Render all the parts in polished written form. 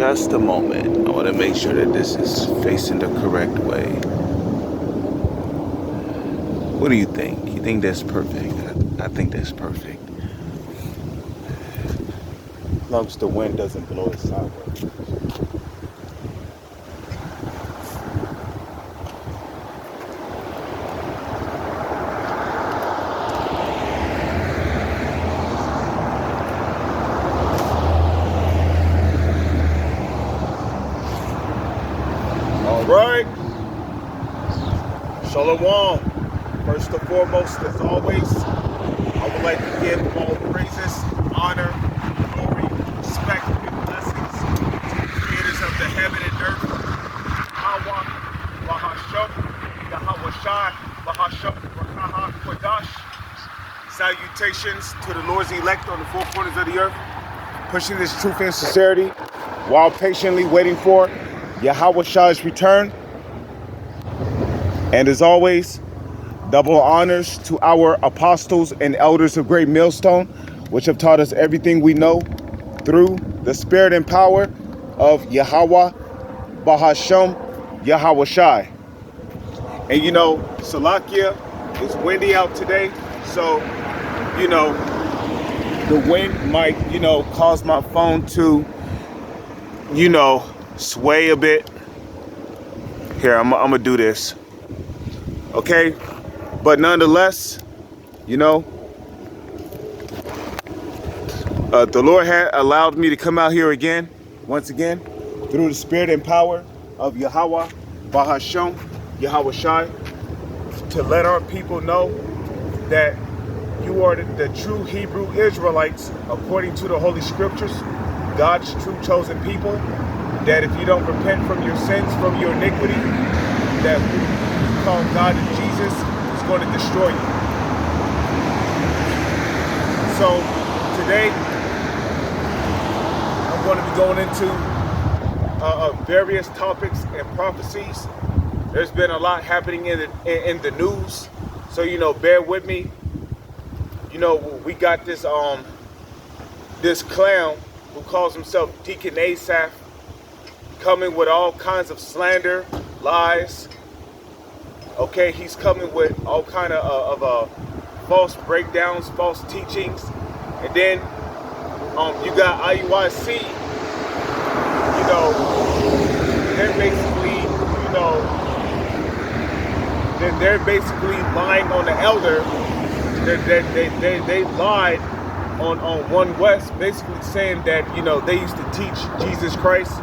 just a moment. I want to make sure that this is facing the correct way. What do you think? You think that's perfect? I think that's perfect. As long as the wind doesn't blow it sideways. All right. Shalom. First and foremost, as always, I would like to give all praises, honor, glory, respect, and blessings to the creators of the heaven and earth. Hawa, Bahasham, Yahweh Shai, Bahasham, Rakaha, Kodash. Salutations to the Lord's elect on the four corners of the earth, pushing this truth and sincerity while patiently waiting for Yahweh Shai's return. And as always, double honors to our apostles and elders of Great Millstone, which have taught us everything we know through the spirit and power of Yahweh, Bahasham, Yahweh Shai. And Salakia, it's windy out today, so, the wind might, cause my phone to, sway a bit. Here, I'm gonna do this. Okay? But nonetheless, the Lord had allowed me to come out here again, once again, through the spirit and power of Yahweh, Bahasham, Yahweh Shai, to let our people know that you are the true Hebrew Israelites, according to the Holy Scriptures, God's true chosen people, that if you don't repent from your sins, from your iniquity, that who you call God and Jesus is going to destroy you. So today, I'm going to be going into various topics and prophecies. There's been a lot happening in the news, so bear with me. We got this this clown who calls himself Deacon Asaph, coming with all kinds of slander, lies. Okay, he's coming with all kind of false breakdowns, false teachings, and then you got IUIC. They're basically, they're basically lying on the elder. They lied on One West, basically saying that they used to teach Jesus Christ.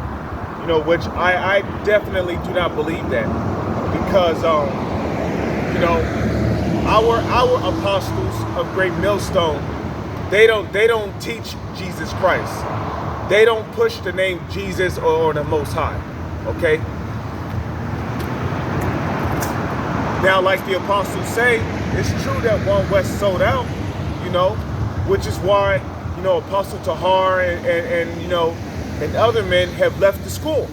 Which I definitely do not believe that, because our apostles of Great Millstone, they don't teach Jesus Christ. They don't push the name Jesus or the Most High. Okay. Now, like the apostles say, it's true that One West sold out. Which is why Apostle Tahar and other men have left the school.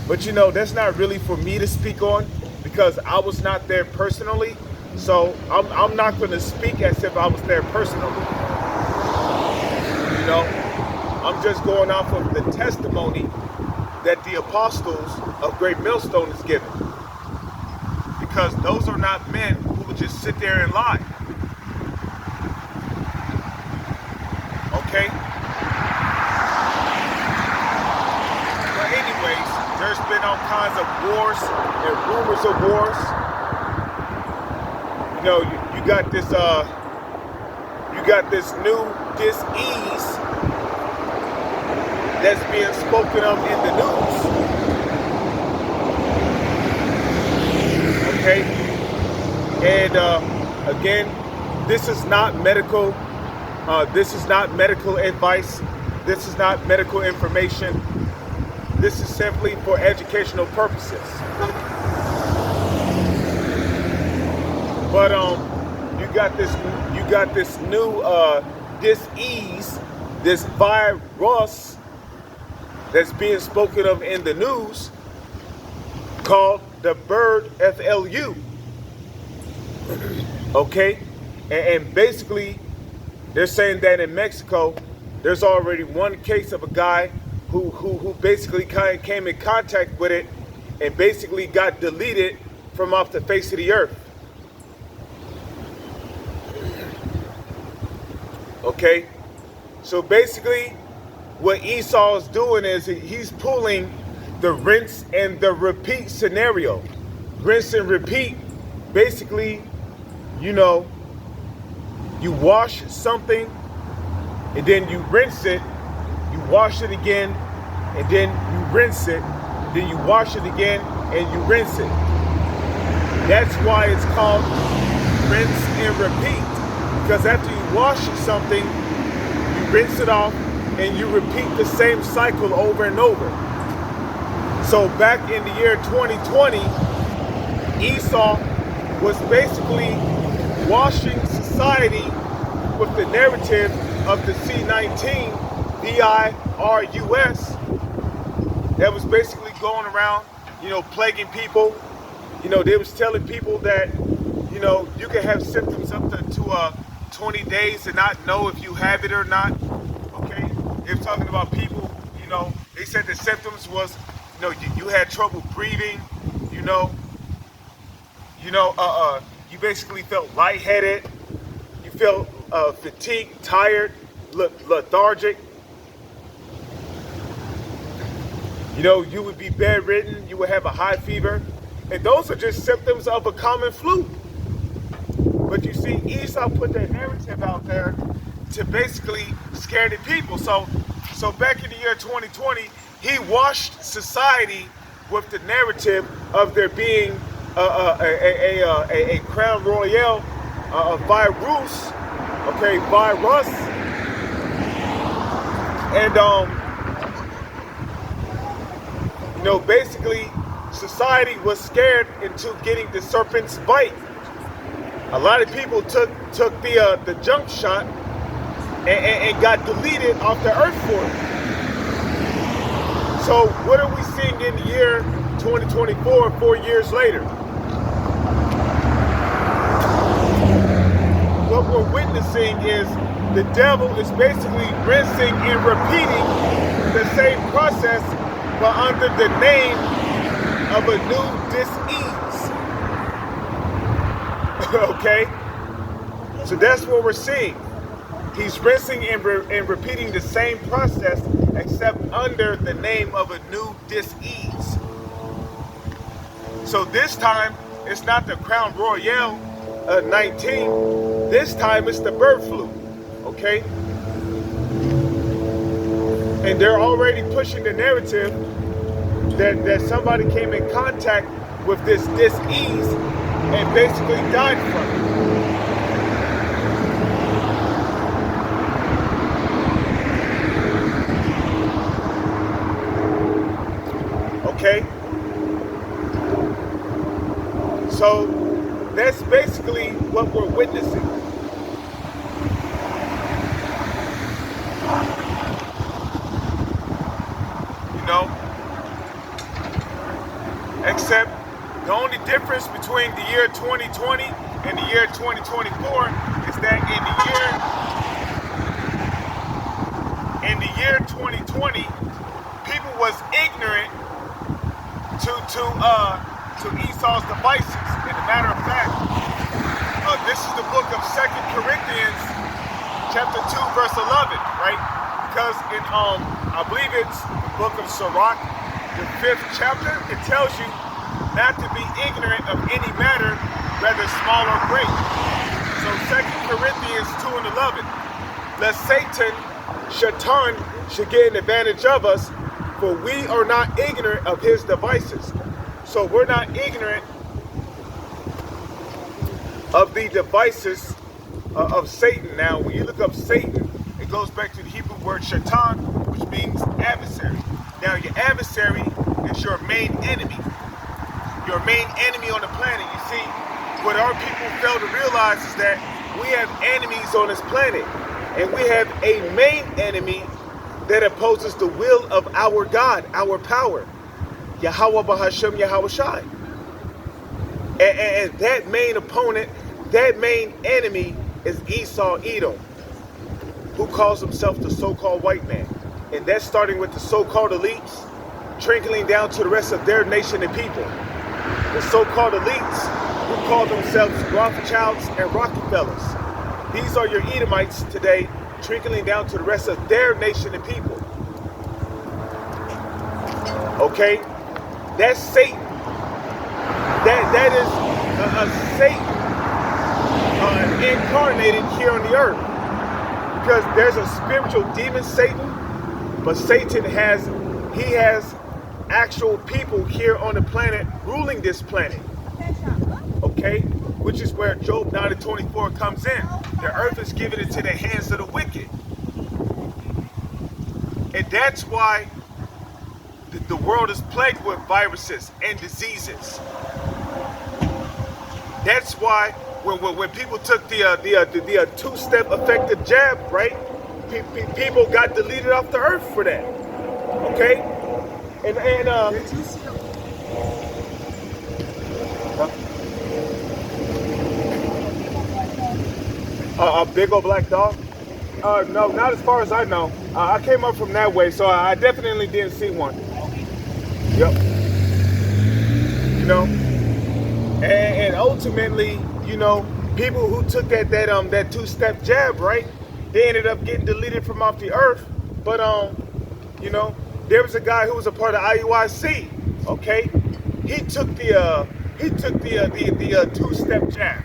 But that's not really for me to speak on, because I was not there personally. So I'm not going to speak as if I was there personally. I'm just going off of the testimony that the apostles of Great Millstone is given. Because those are not men who would just sit there and lie. Okay? There's been all kinds of wars and rumors of wars. You got this new dis-ease that's being spoken of in the news. Okay? And again, this is not medical. This is not medical advice. This is not medical information. This is simply for educational purposes. But you got this new dis-ease, this virus that's being spoken of in the news, called the bird flu. Okay, and basically they're saying that in Mexico there's already one case of a guy who basically kind of came in contact with it and basically got deleted from off the face of the earth. Okay, so basically what Esau is doing is he's pulling the rinse and the repeat scenario. Rinse and repeat, basically, you know, you wash something and then you rinse it, you wash it again, and then you rinse it, then you wash it again and you rinse it. That's why it's called rinse and repeat, because after you wash something, you rinse it off and you repeat the same cycle over and over. So back in the year 2020, Esau was basically washing society with the narrative of the C-19 virus that was basically going around, you know, plaguing people. You know, they was telling people that, you know, you can have symptoms up to 20 days and not know if you have it or not. Okay, they were talking about people. You know, they said the symptoms was, you know, you had trouble breathing. You basically felt lightheaded. You felt fatigued, tired, lethargic. You know, you would be bedridden. You would have a high fever, and those are just symptoms of a common flu. But you see, Esau put that narrative out there to basically scare the people. So back in the year 2020, he washed society with the narrative of there being a crown royale, a virus, okay, virus, and you know, basically, society was scared into getting the serpent's bite. A lot of people took the jump shot and got deleted off the earth for it. So what are we seeing in the year 2024, 4 years later? What we're witnessing is the devil is basically rinsing and repeating the same process, but under the name of a new dis-ease. Okay? So that's what we're seeing. He's rinsing and repeating the same process, except under the name of a new dis-ease. So this time, it's not the Crown Royale 19. This time, it's the bird flu. Okay? And they're already pushing the narrative that somebody came in contact with this dis-ease and basically died from it. Okay? So that's basically what we're witnessing. You know? Except the only difference between the year 2020 and the year 2024 is that in the year 2020, people was ignorant to Esau's devices. And a matter of fact, this is the book of 2 Corinthians chapter 2 verse 11, right? Because in I believe it's the book of Sirach, the 5th chapter, it tells you not to be ignorant of any matter, whether small or great. So 2 Corinthians 2 and 11, lest Satan, Shaitan, should get an advantage of us, for we are not ignorant of his devices. So we're not ignorant of the devices of Satan. Now, when you look up Satan, it goes back to the Hebrew word shaitan, which means adversary. Now, your adversary is your main enemy. Your main enemy on the planet. You see, what our people fail to realize is that we have enemies on this planet. And we have a main enemy that opposes the will of our God, our power. Yahweh Bahashem Yahweh Shai. And that main opponent, that main enemy is Esau Edom, who calls himself the so-called white man. And that's starting with the so-called elites, trickling down to the rest of their nation and people. The so-called elites who call themselves Rothschilds and Rockefellers. These are your Edomites today, trickling down to the rest of their nation and people. Okay? That's Satan. That is Satan incarnated here on the earth. Because there's a spiritual demon, Satan, but Satan has actual people here on the planet ruling this planet. Okay? Which is where Job 9:24 comes in. The earth is given into the hands of the wicked. And that's why the world is plagued with viruses and diseases. That's why when people took the two-step effective jab, right? People got deleted off the earth for that. Okay? And Did you see a big old black dog? No, not as far as I know. I came up from that way, so I definitely didn't see one. Yep. You know, and ultimately, you know, people who took that two-step jab, right? They ended up getting deleted from off the earth. But you know, there was a guy who was a part of IUIC. Okay, he took the two-step jab,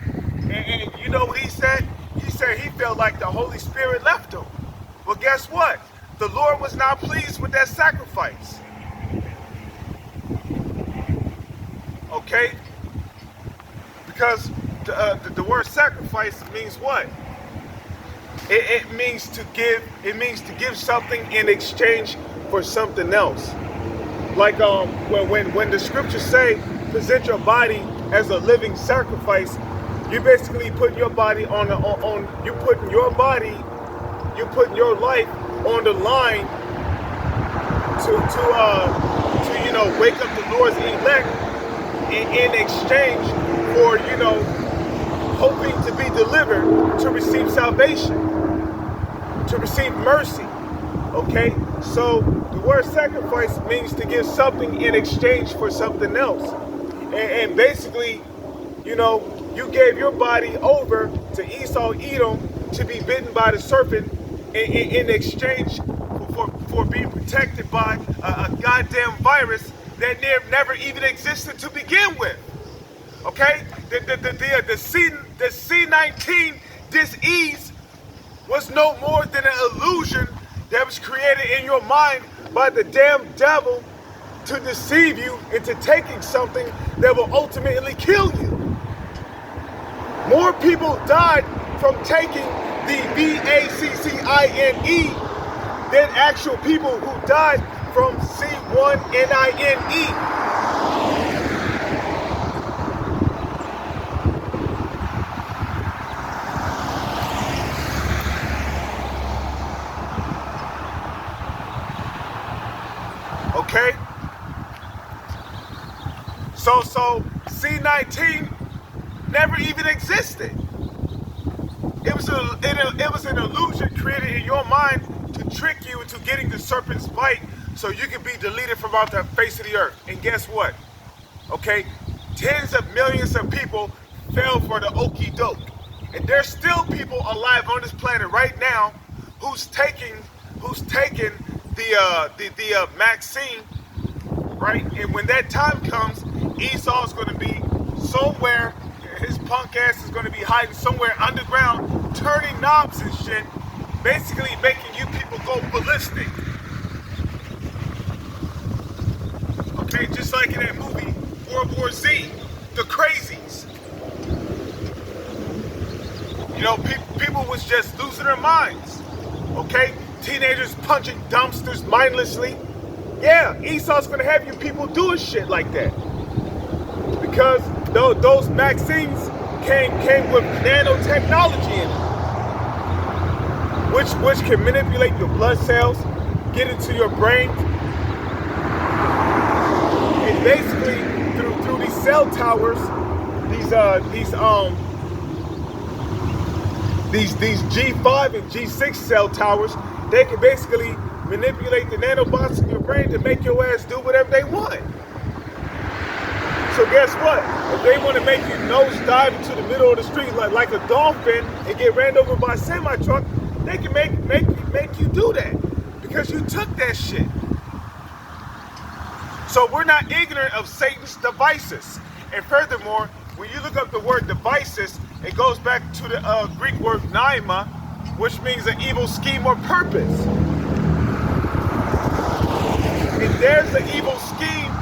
and you know what he said? He said he felt like the Holy Spirit left him. Well, guess what? The Lord was not pleased with that sacrifice. Okay? Because the word sacrifice means what? It means to give. It means to give something in exchange for something else. Like when the scriptures say, present your body as a living sacrifice, you basically put your body you putting your life on the line to you know, wake up the Lord's elect in exchange for, you know, hoping to be delivered, to receive salvation, to receive mercy. Okay, so the word sacrifice means to give something in exchange for something else, and basically, you know, you gave your body over to Esau, Edom, to be bitten by the serpent in exchange for being protected by a goddamn virus that never even existed to begin with. Okay, the C-19 disease was no more than an illusion that was created in your mind by the damn devil to deceive you into taking something that will ultimately kill you. More people died from taking the vaccine than actual people who died from C1-9-E. Okay? So C-19 never even existed. It was an illusion created in your mind to trick you into getting the serpent's bite so you can be deleted from off the face of the earth. And guess what? Okay? Tens of millions of people fell for the okie doke. And there's still people alive on this planet right now who's taking the vaccine, right? And when that time comes, Esau's going to be somewhere. His punk ass is going to be hiding somewhere underground, turning knobs and shit, basically making you people go ballistic. Okay, just like in that movie World War Z, the crazies. You know, people was just losing their minds. Okay, teenagers punching dumpsters mindlessly. Yeah, Esau's gonna have you people doing shit like that. Because those vaccines came with nanotechnology in it, which can manipulate your blood cells, get into your brain, and basically through these cell towers, these G5 and G6 cell towers, they can basically manipulate the nanobots in your brain to make your ass do whatever they want. So guess what? If they want to make you nose dive into the middle of the street like a dolphin and get ran over by a semi-truck, they can make you do that because you took that shit. So we're not ignorant of Satan's devices. And furthermore, when you look up the word devices, it goes back to the Greek word naima, which means an evil scheme or purpose. If there's an evil scheme,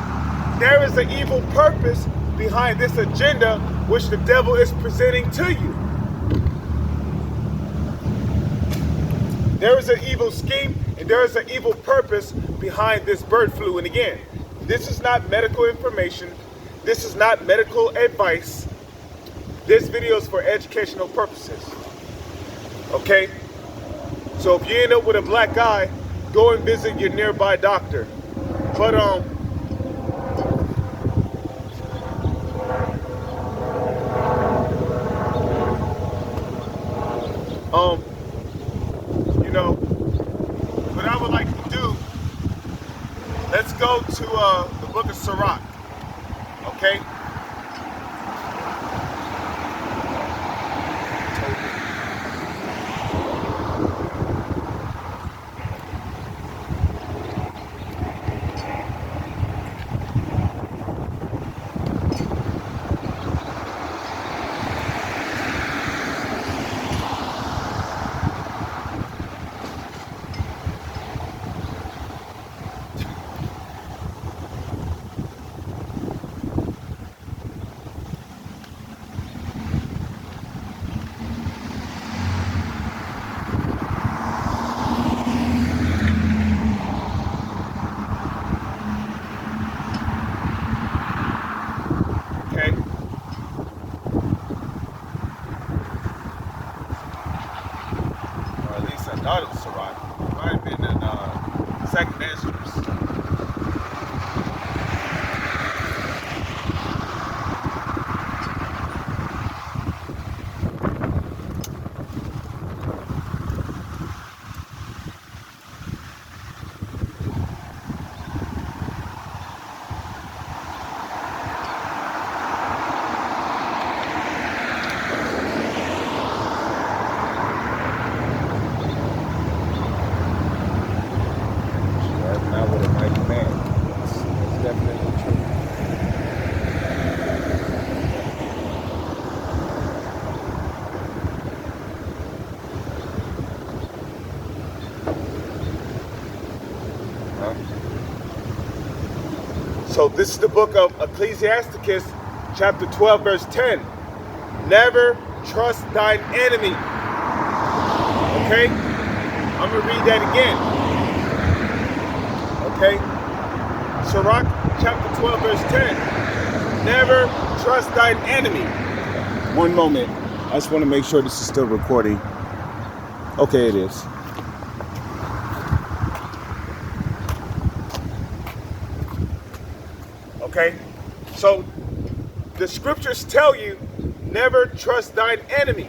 there is an evil purpose behind this agenda which the devil is presenting to you. There is an evil scheme and there is an evil purpose behind this bird flu. And again, this is not medical information. This is not medical advice. This video is for educational purposes. Okay? So if you end up with a black eye, go and visit your nearby doctor. But you know, what I would like to do, let's go to the book of Sirach. Okay? Not in Sirach. It might have been in Second Answers. So this is the book of Ecclesiasticus, chapter 12, verse 10. Never trust thine enemy. Okay? I'm going to read that again. Okay? Sirach, chapter 12, verse 10. Never trust thine enemy. One moment. I just want to make sure this is still recording. Okay, it is. Okay, so the scriptures tell you never trust thine enemy.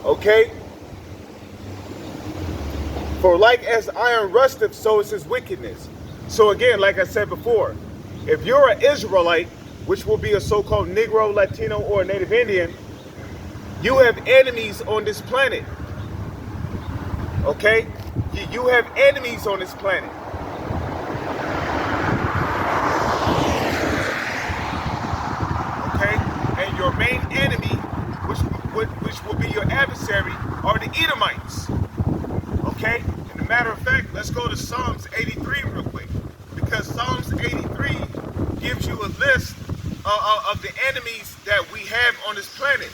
Okay, for like as iron rusteth, so is his wickedness. So again, like I said before, if you're an Israelite, which will be a so-called Negro, Latino, or Native Indian, you have enemies on this planet. Okay, you have enemies on this planet. Your main enemy, which will be your adversary, are the Edomites. Okay? And a matter of fact, let's go to Psalms 83 real quick. Because Psalms 83 gives you a list of the enemies that we have on this planet.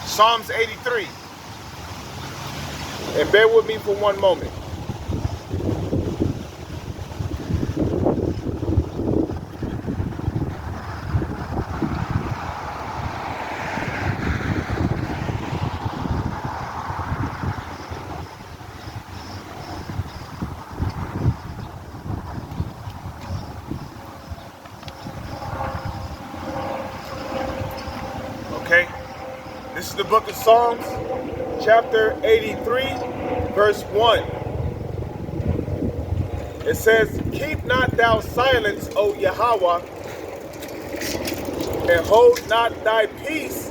Psalms 83. And bear with me for one moment. This is the book of Psalms, chapter 83, verse 1. It says, keep not thou silence, O Yahweh, and hold not thy peace,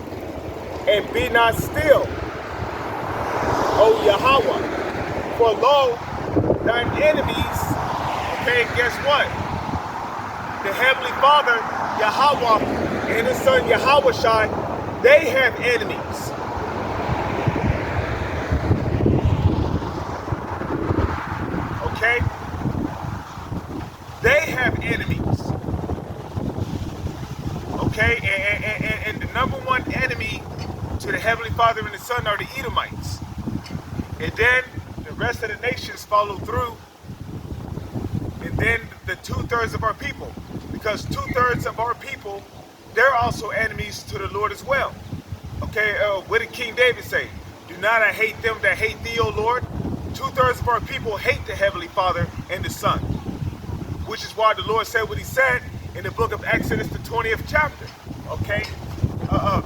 and be not still, O Yahweh. For lo, thine enemies, okay, guess what? The Heavenly Father, Yahweh, and His Son Yahushai, they have enemies. Okay? They have enemies. Okay? And the number one enemy to the Heavenly Father and the Son are the Edomites. And then the rest of the nations follow through. And then the 2/3 of our people. Because 2/3 of our people, they're also enemies to the Lord as well. Okay, what did King David say? Do not I hate them that hate thee, O Lord? 2/3 of our people hate the Heavenly Father and the Son. Which is why the Lord said what He said in the book of Exodus, the 20th chapter. Okay?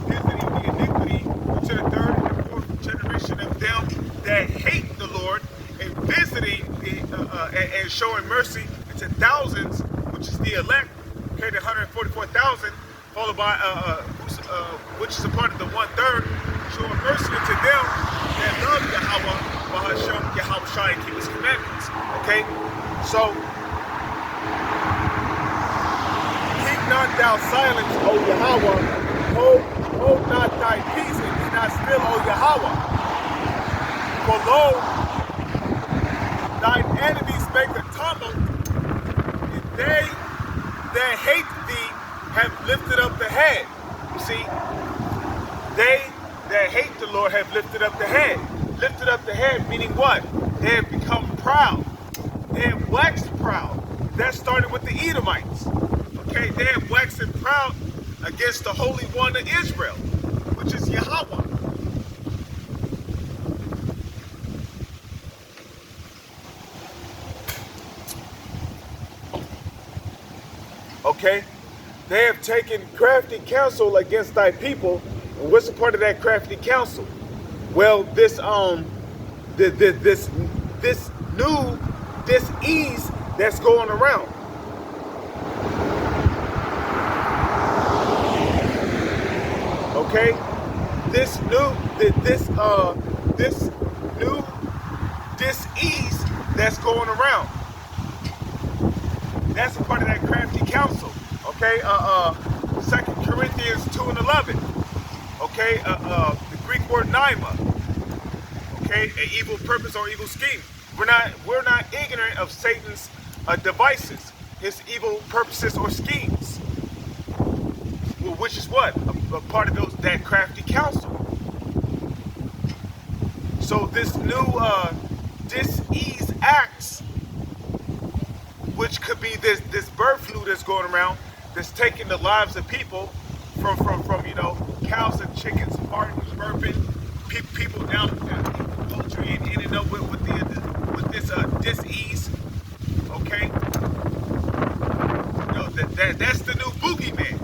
Visiting the iniquity to the 3rd and the 4th generation of them that hate the Lord, and visiting and showing mercy to thousands, which is the elect, okay, the 144,000, followed by which is a part of the 1/3, showing mercy to them that love Yahweh, Bahashem, Yahushai, and keep His commandments. Okay, so keep not thou silence, O Yahweh, hold not thy peace, and be not still, O Yahweh. For lo, thine enemies make a tumult, and they that hate thee have lifted up the head. You see, they that hate the Lord have lifted up the head. Lifted up the head meaning what? They have become proud. They have waxed proud. That started with the Edomites. Okay, they have waxed proud against the Holy One of Israel, which is Yahweh. Okay, they have taken crafty counsel against thy people. And what's a part of that crafty counsel? Well, this new dis-ease that's going around. Okay, this new dis-ease that's going around. That's a part of that crafty counsel. Okay, 2 Corinthians 2:11. Okay, the Greek word naima. Okay, an evil purpose or evil scheme. We're not ignorant of Satan's devices, his evil purposes or schemes. Well, which is what? A part of that crafty counsel. So this new dis-ease acts, which could be this bird flu that's going around, that's taking the lives of people from cows and chickens farting, burping, people down poultry and ending up with this dis-ease. Okay, that's the new boogeyman.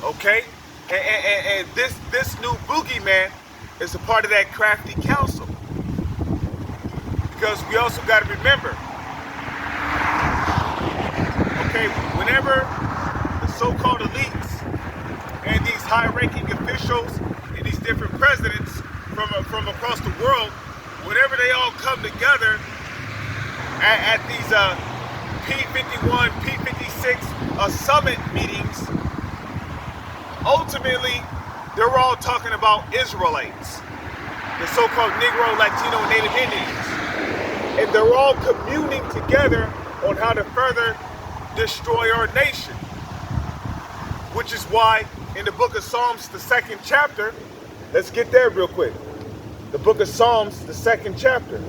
Okay, and this new boogeyman is a part of that crafty counsel. Because we also got to remember, okay, whenever the so-called elites and these high-ranking officials and these different presidents from across the world, whenever they all come together at these P51, P56 summit meetings, ultimately they're all talking about Israelites, the so-called Negro, Latino, and Native Indians. And they're all communing together on how to further destroy our nation. Which is why in the book of Psalms, the 2nd chapter, let's get there real quick. The book of Psalms, the 2nd chapter.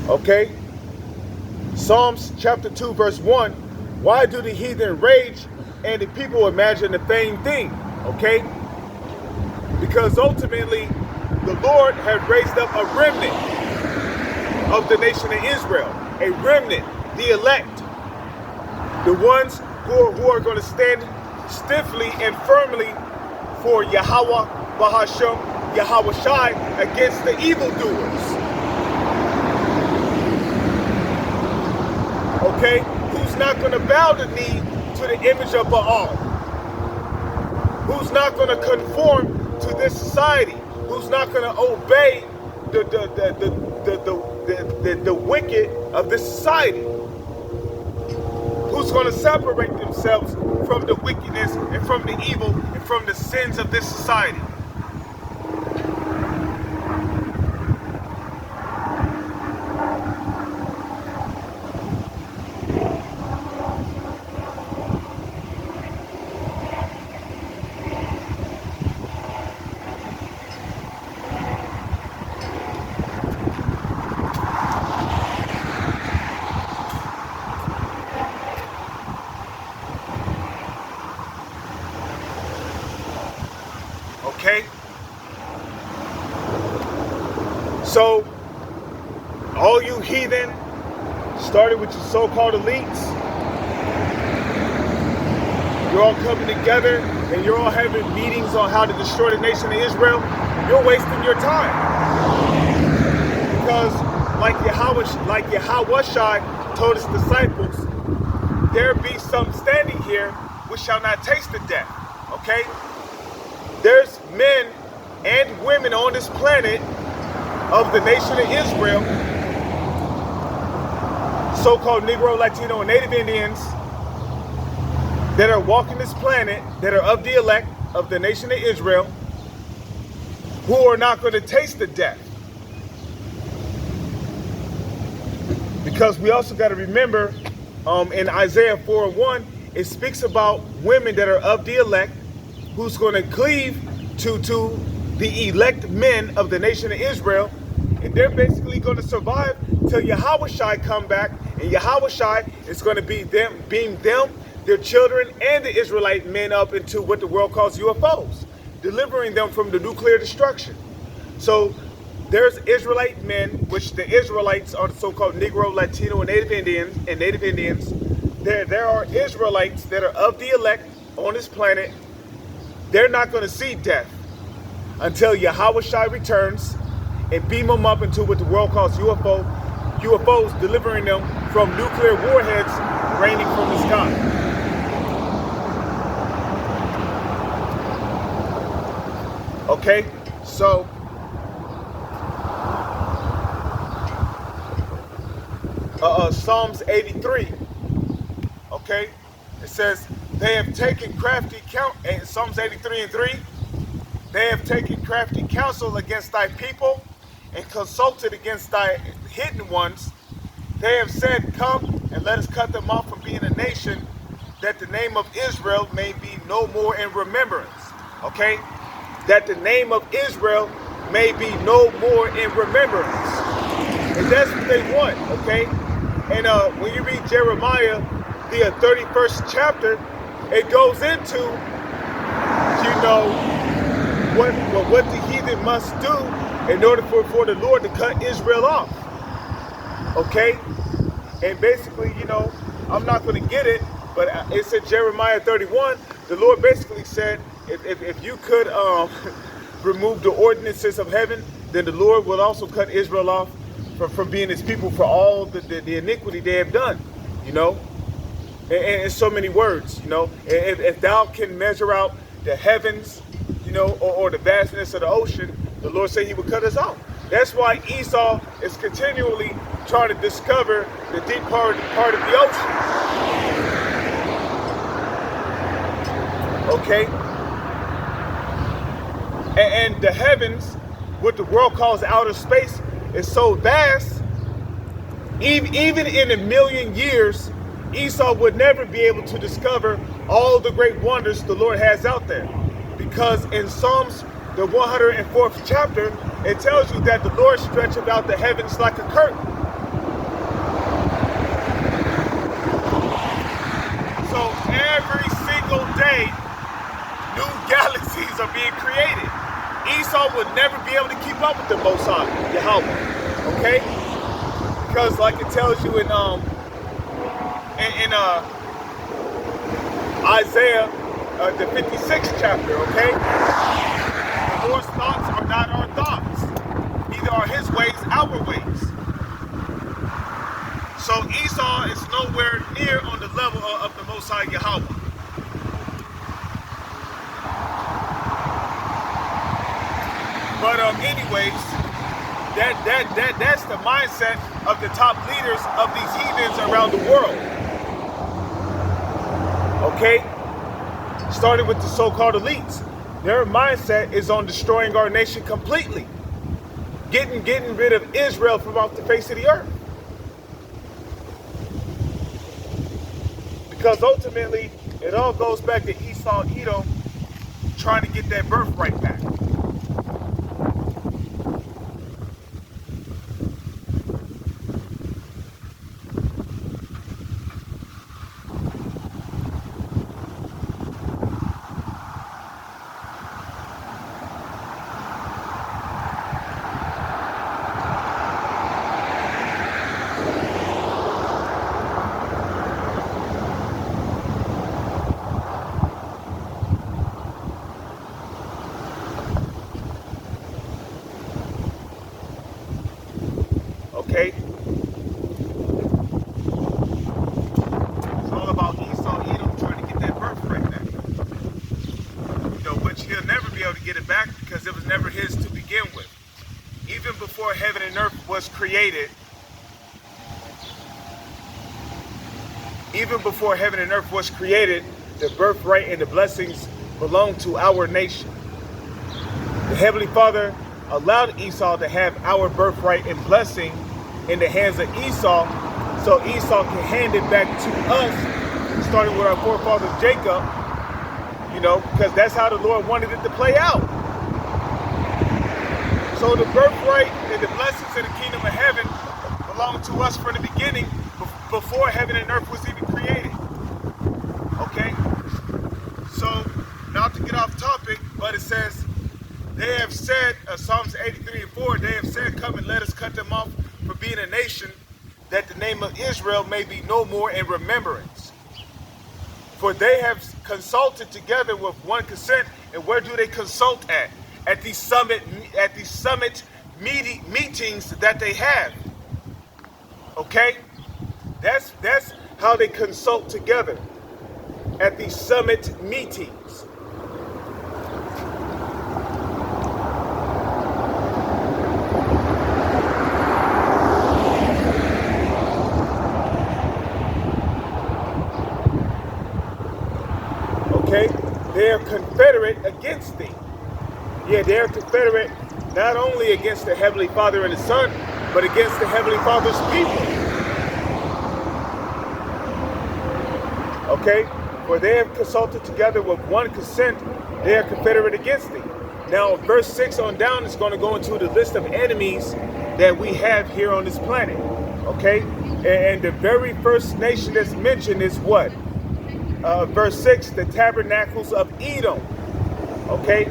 Okay? Psalms chapter 2, verse 1. Why do the heathen rage and the people imagine the vain thing? Okay? Because ultimately, the Lord had raised up a remnant of the nation of Israel. A remnant, the elect. The ones who are going to stand stiffly and firmly for Yahweh, Bahashem Yahweh Shai against the evildoers. Okay? Who's not going to bow the knee to the image of Baal? Who's not going to conform to this society? Who's not going to obey the wicked of this society? Who's going to separate themselves from the wickedness and from the evil and from the sins of this society? Okay? So, all you heathen, started with your so-called elites, you're all coming together and you're all having meetings on how to destroy the nation of Israel. You're wasting your time. Because like Yahweh Shai told his disciples, there be some standing here which shall not taste the death. Okay? There's men and women on this planet of the nation of Israel, so-called Negro, Latino, and Native Indians, that are walking this planet, that are of the elect of the nation of Israel, who are not going to taste the death. Because we also got to remember, in Isaiah 4:1, it speaks about women that are of the elect, who's going to cleave to the elect men of the nation of Israel, and they're basically going to survive till Yahweh Shai come back, and Yahweh Shai is going to beam them, their children, and the Israelite men up into what the world calls UFOs, delivering them from the nuclear destruction. So there's Israelite men, which the Israelites are the so-called Negro, Latino, and Native Indians. There are Israelites that are of the elect on this planet. They're not going to see death until Yahweh Shai returns and beam them up into what the world calls UFOs, delivering them from nuclear warheads raining from the sky. Okay, so Psalms 83. Okay, it says, they have taken crafty Psalms 83:3. They have taken crafty counsel against thy people and consulted against thy hidden ones. They have said, come and let us cut them off from being a nation, that the name of Israel may be no more in remembrance. Okay? That the name of Israel may be no more in remembrance. And that's what they want, okay? And when you read Jeremiah, the 31st chapter, it goes into, what the heathen must do in order for the Lord to cut Israel off. Okay? And basically, I'm not going to get it, but it's in Jeremiah 31. The Lord basically said, if you could remove the ordinances of heaven, then the Lord will also cut Israel off from being his people for all the iniquity they have done, And so many words, If thou can measure out the heavens, or the vastness of the ocean, the Lord said he would cut us off. That's why Esau is continually trying to discover the deep part of the ocean. Okay? And the heavens, what the world calls outer space, is so vast, even in a million years, Esau would never be able to discover all the great wonders the Lord has out there. Because in Psalms, the 104th chapter, it tells you that the Lord stretcheth out the heavens like a curtain. So every single day, new galaxies are being created. Esau would never be able to keep up with the Most High, Yahweh. Okay? Because like it tells you in Isaiah, the 56th chapter, okay? The Lord's thoughts are not our thoughts. Neither are his ways our ways. So Esau is nowhere near on the level of the Most High Yahweh. But anyways, that's the mindset of the top leaders of these heathens around the world. Okay? Starting with the so-called elites. Their mindset is on destroying our nation completely. Getting rid of Israel from off the face of the earth. Because ultimately, it all goes back to Esau, Edom, trying to get that birthright back. Okay? It's all about Esau, Edom trying to get that birthright back. You know, which he'll never be able to get it back because it was never his to begin with. Even before heaven and earth was created, the birthright and the blessings belong to our nation. The Heavenly Father allowed Esau to have our birthright and blessing in the hands of Esau, so Esau can hand it back to us, starting with our forefather Jacob, you know, because that's how the Lord wanted it to play out. So the birthright and the blessings of the kingdom of heaven belong to us from the beginning, before heaven and earth was even created. Okay? So, not to get off topic, but it says, they have said, Psalms 83 and 4, they have said, come and let us cut them off for being a nation, that the name of Israel may be no more in remembrance. For they have consulted together with one consent. And where do they consult at? At these summit meetings that they have. Okay? That's how they consult together. At these summit meetings. Okay? They are confederate against thee. Yeah, they are confederate not only against the Heavenly Father and the Son, but against the Heavenly Father's people. Okay? For they have consulted together with one consent, they are confederate against thee. Now, verse 6 on down is going to go into the list of enemies that we have here on this planet. Okay? And the very first nation that's mentioned is what? Verse 6, the tabernacles of Edom. Okay?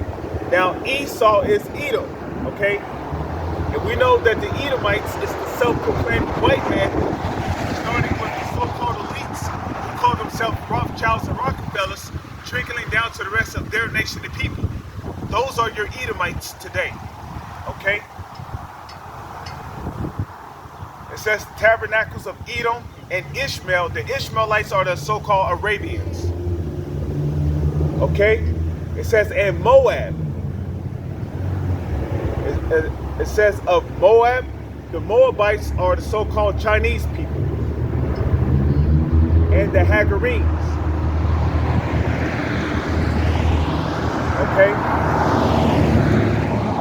Now, Esau is Edom. Okay? And we know that the Edomites is the self-proclaimed white man, starting with the so-called elites who call themselves Rothschilds and Rockefellers, trickling down to the rest of their nation and people. Those are your Edomites today. Okay? It says tabernacles of Edom and Ishmael. The Ishmaelites are the so-called Arabians. Okay? It says, and Moab. It says of Moab, the Moabites are the so-called Chinese people. And the Hagarenes. Okay?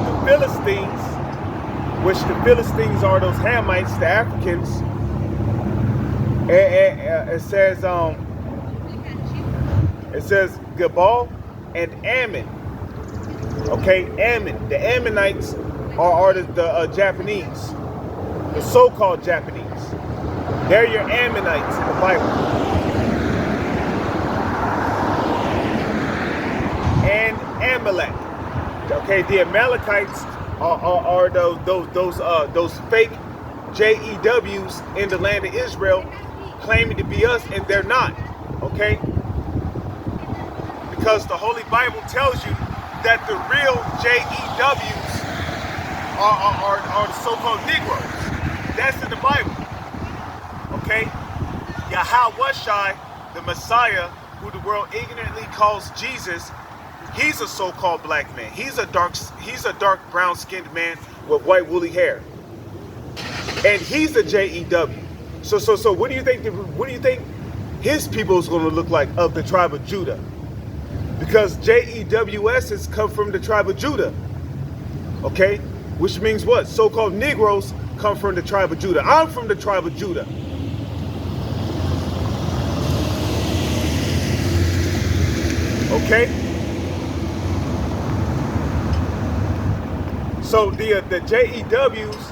The Philistines, which the Philistines are those Hamites, the Africans. It says Gebal and Ammon. Okay, Ammon. The Ammonites are the Japanese, the so-called Japanese. They're your Ammonites in the Bible. And Amalek. Okay, the Amalekites are those fake JEWs in the land of Israel, claiming to be us, and they're not. Okay, because the Holy Bible tells you that the real JEWs are the so-called Negroes. That's in the Bible. Okay? Yahweh, the Messiah, who the world ignorantly calls Jesus, he's a so-called black man. He's a dark brown-skinned man with white woolly hair, and he's a JEW. So what do you think? What do you think his people is going to look like of the tribe of Judah? Because JEWS has come from the tribe of Judah. Okay, which means what? So-called Negroes come from the tribe of Judah. I'm from the tribe of Judah. Okay. So the JEWs,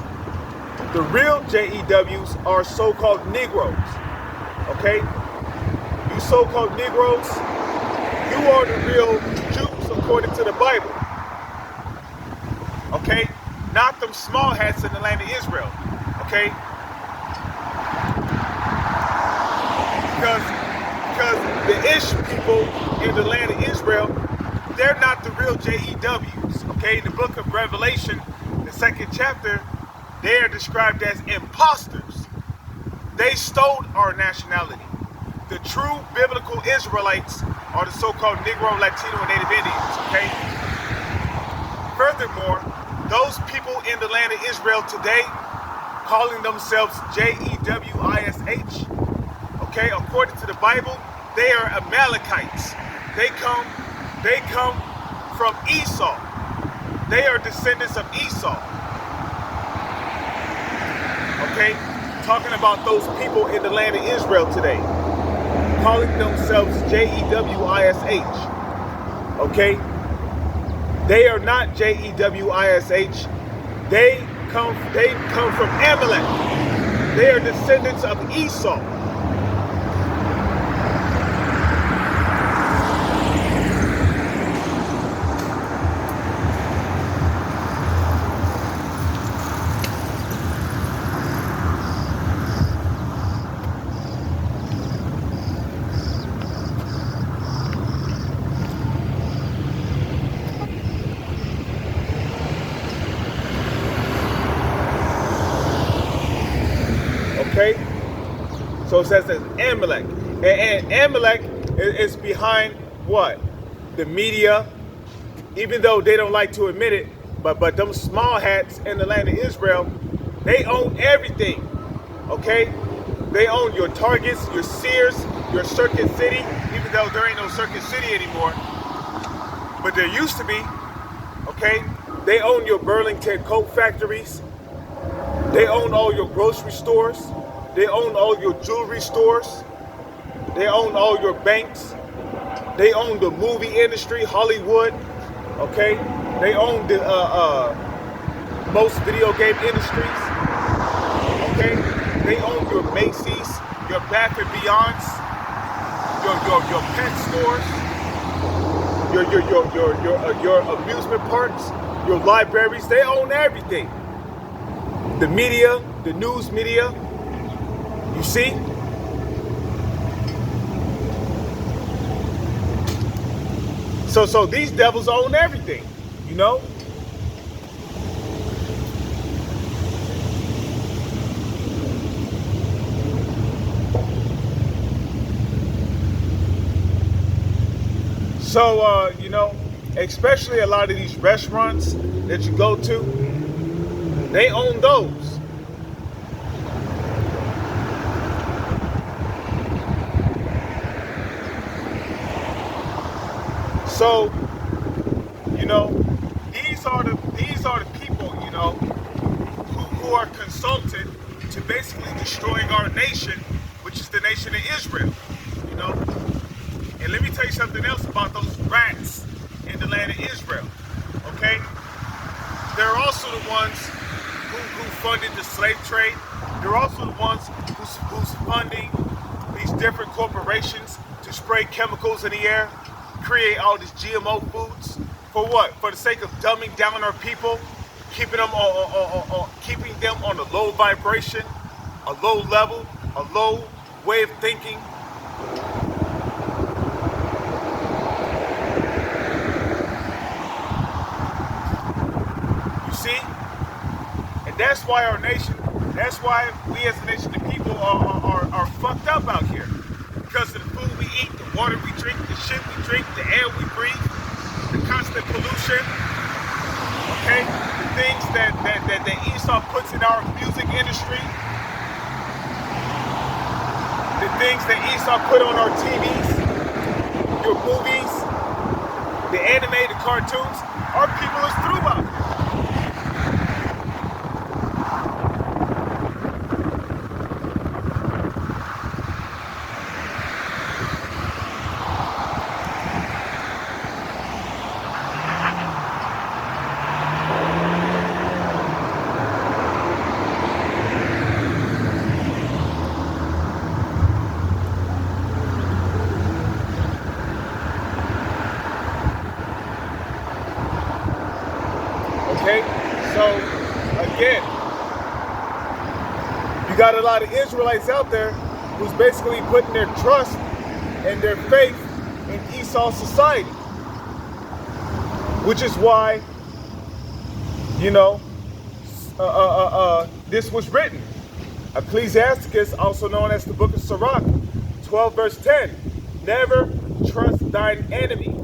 the real JEWs, are so-called Negroes. Okay? You so-called Negroes, you are the real Jews according to the Bible. Okay? Not them small hats in the land of Israel. Okay? Because the Ish people in the land of Israel, they're not the real JEWs. Okay? In the book of Revelation, the 2nd chapter, they are described as imposters. They stole our nationality. The true biblical Israelites are the so-called Negro, Latino, and Native Indians, okay? Furthermore, those people in the land of Israel today, calling themselves JEWISH, okay, according to the Bible, they are Amalekites. They come from Esau. They are descendants of Esau. Okay, talking about those people in the land of Israel today, calling themselves JEWISH. Okay, they are not JEWISH. They come from Amalek. They are descendants of Esau. Okay, so it says that Amalek, and Amalek is behind what? The media, even though they don't like to admit it, but them small hats in the land of Israel, they own everything. Okay, they own your Targets, your Sears, your Circuit City, even though there ain't no Circuit City anymore, but there used to be. Okay, they own your Burlington coat factories. They own all your grocery stores. They own all your jewelry stores. They own all your banks. They own the movie industry, Hollywood. Okay? They own the most video game industries. Okay? They own your Macy's, your Bath and Beyonds, your pet stores, your amusement parks, your libraries. They own everything. The media, the news media, you see? So these devils own everything, you know? So, you know, especially a lot of these restaurants that you go to, they own those. So, you know, these are the people, you know, who are consulted to basically destroying our nation, which is the nation of Israel, you know. And let me tell you something else about those rats in the land of Israel, okay? They're also the ones who funded the slave trade. They're also the ones who's funding these different corporations to spray chemicals in the air, create all these GMO foods. For what? For the sake of dumbing down our people, keeping them on a low vibration, a low level, a low way of thinking. That's why our nation, that's why we as a nation, the people are fucked up out here. Because of the food we eat, the water we drink, the shit we drink, the air we breathe, the constant pollution, okay? The things that Esau puts in our music industry, the things that Esau put on our TVs, your movies, the animated cartoons, our people is through out here. Okay, so again, you got a lot of Israelites out there who's basically putting their trust and their faith in Esau's society, which is why, you know, this was written. Ecclesiasticus, also known as the book of Sirach, 12 verse 10. Never trust thine enemy.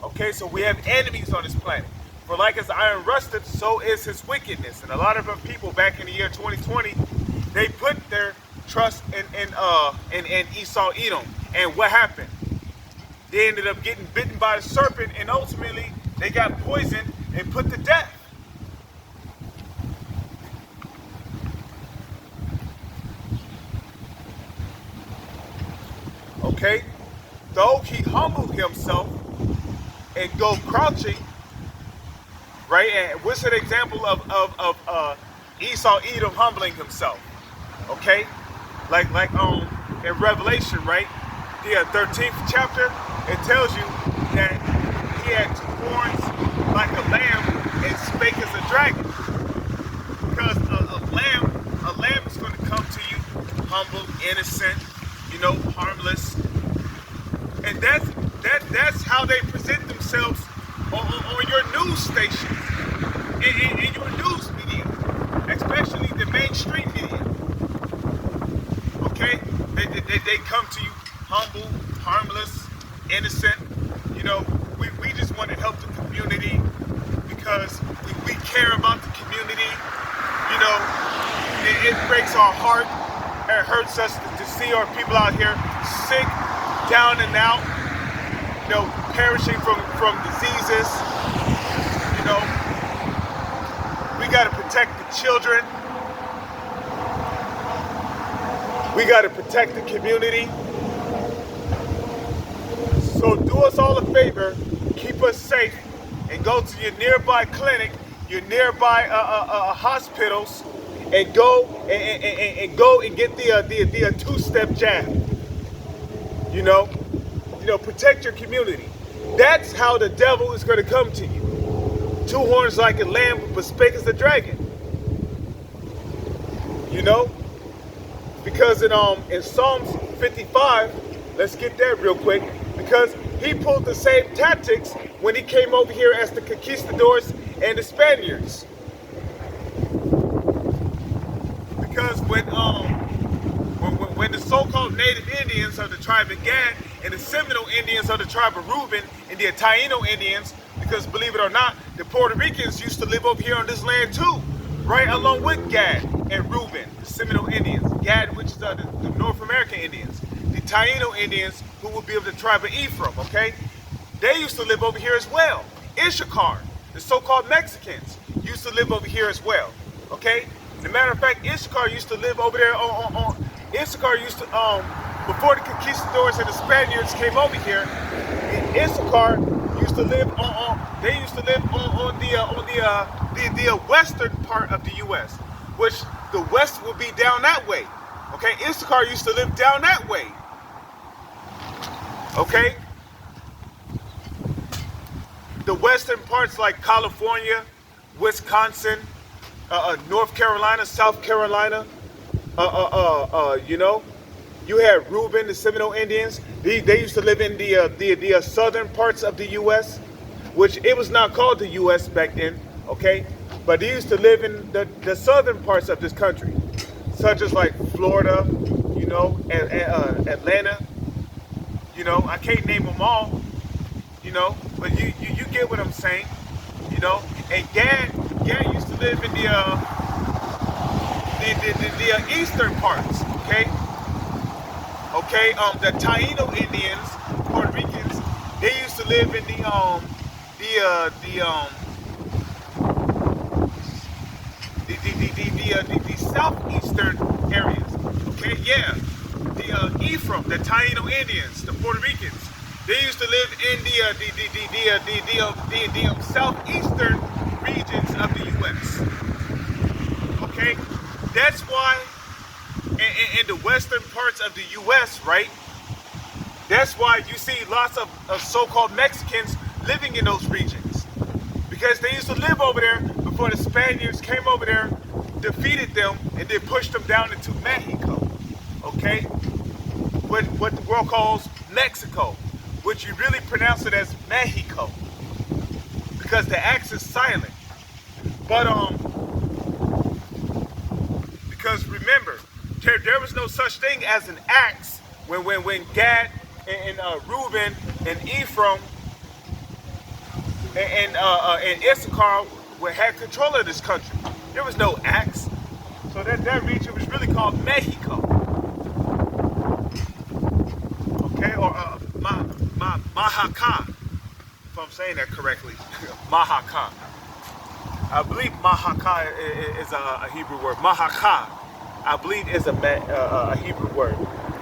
Okay, so we have enemies on this planet. For like as iron rusteth, so is his wickedness. And a lot of people back in the year 2020, they put their trust in Esau Edom. And what happened? They ended up getting bitten by the serpent, and ultimately they got poisoned and put to death. Okay? Though he humbled himself and go crouching, right? And what's an example of Esau Edom humbling himself? Okay, like in Revelation, right? The 13th chapter, it tells you that he had two horns like a lamb and spake as a dragon. Because a lamb is going to come to you humble, innocent, you know, harmless, and that's how they present themselves on your news stations, in your news media, especially the mainstream media. Okay, they come to you humble, harmless, innocent. You know, we just want to help the community because we care about the community. You know, it breaks our heart. It hurts us to see our people out here sick, down and out. You know, perishing from diseases. You know, we got to protect the children. We got to protect the community. So do us all a favor, keep us safe, and go to your nearby clinic, your nearby hospitals, and go and get the two-step jab. You know, protect your community. That's how the devil is going to come to you. Two horns like a lamb, but spake as a dragon. You know, because in Psalms 55, let's get that real quick, because he pulled the same tactics when he came over here as the conquistadors and the Spaniards. Because when the so-called native Indians of the tribe of Gad and the Seminole Indians of the tribe of Reuben and the Taino Indians, because believe it or not, the Puerto Ricans used to live over here on this land too, right along with Gad and Reuben, the Seminole Indians. Gad, which is the North American Indians. The Taino Indians, who would be of the tribe of Ephraim, okay? They used to live over here as well. Issachar, the so-called Mexicans, used to live over here as well, okay? As a matter of fact, Issachar used to live over there Issachar used to, before the conquistadors and the Spaniards came over here, Issachar used to live they used to live on the western part of the U.S., which the west would be down that way. Okay, Issachar used to live down that way. Okay, the western parts like California, Wisconsin, North Carolina, South Carolina. You know, you had Reuben, the Seminole Indians. They used to live in the southern parts of the U.S., which it was not called the U.S. back then. Okay, But they used to live in the southern parts of this country, such as like Florida, Atlanta. I can't name them all, but you get what I'm saying, And Gad used to live in the eastern parts, okay? Okay, the Taino Indians, Puerto Ricans, they used to live in the southeastern areas. Okay, yeah, the Ephraim, the Taino Indians, the Puerto Ricans, they used to live in the southeastern regions of the U.S. Okay, that's why in the western parts of the U.S., right? That's why you see lots of so-called Mexicans living in those regions, because they used to live over there before the Spaniards came over there, defeated them, and then pushed them down into Mexico. Okay, what the world calls Mexico, which you really pronounce it as Mexico, because the X is silent. But because remember, there was no such thing as an axe when Gad and Reuben and Ephraim and Issachar had control of this country. There was no axe. So that region was really called Mexico. Okay, or Mahaka, if I'm saying that correctly. Mahaka. I believe Mahaka is a Hebrew word. Mahaka, I believe, is a Hebrew word.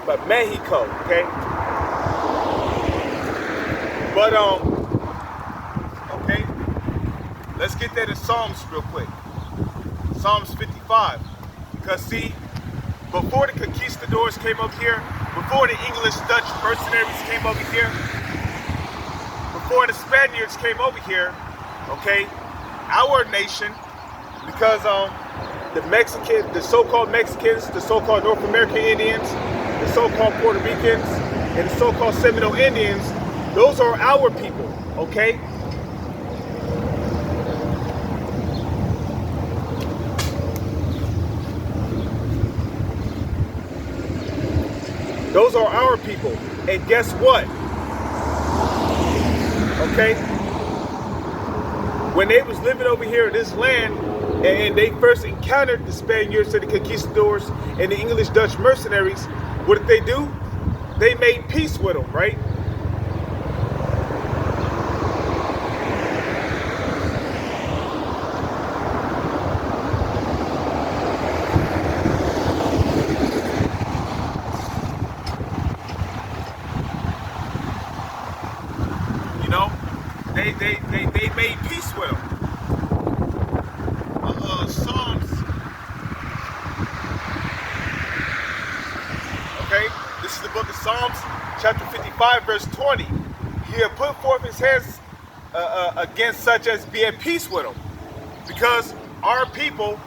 But Mexico, okay? But, okay, let's get that in Psalms real quick. Psalms 55. Because, see, before the conquistadors came over here, before the English Dutch mercenaries came over here, before the Spaniards came over here, okay, our nation, because the so-called Mexicans, the so-called North American Indians, the so-called Puerto Ricans, and the so-called Seminole Indians, those are our people, okay? Those are our people. And guess what? Okay? When they was living over here in this land, and they first encountered the Spaniards and the conquistadors and the English Dutch mercenaries, what did they do? They made peace with them, right? They made peace with them. Psalms. Okay, this is the book of Psalms, chapter 55, verse 20. He had put forth his hands against such as be at peace with them, because our people,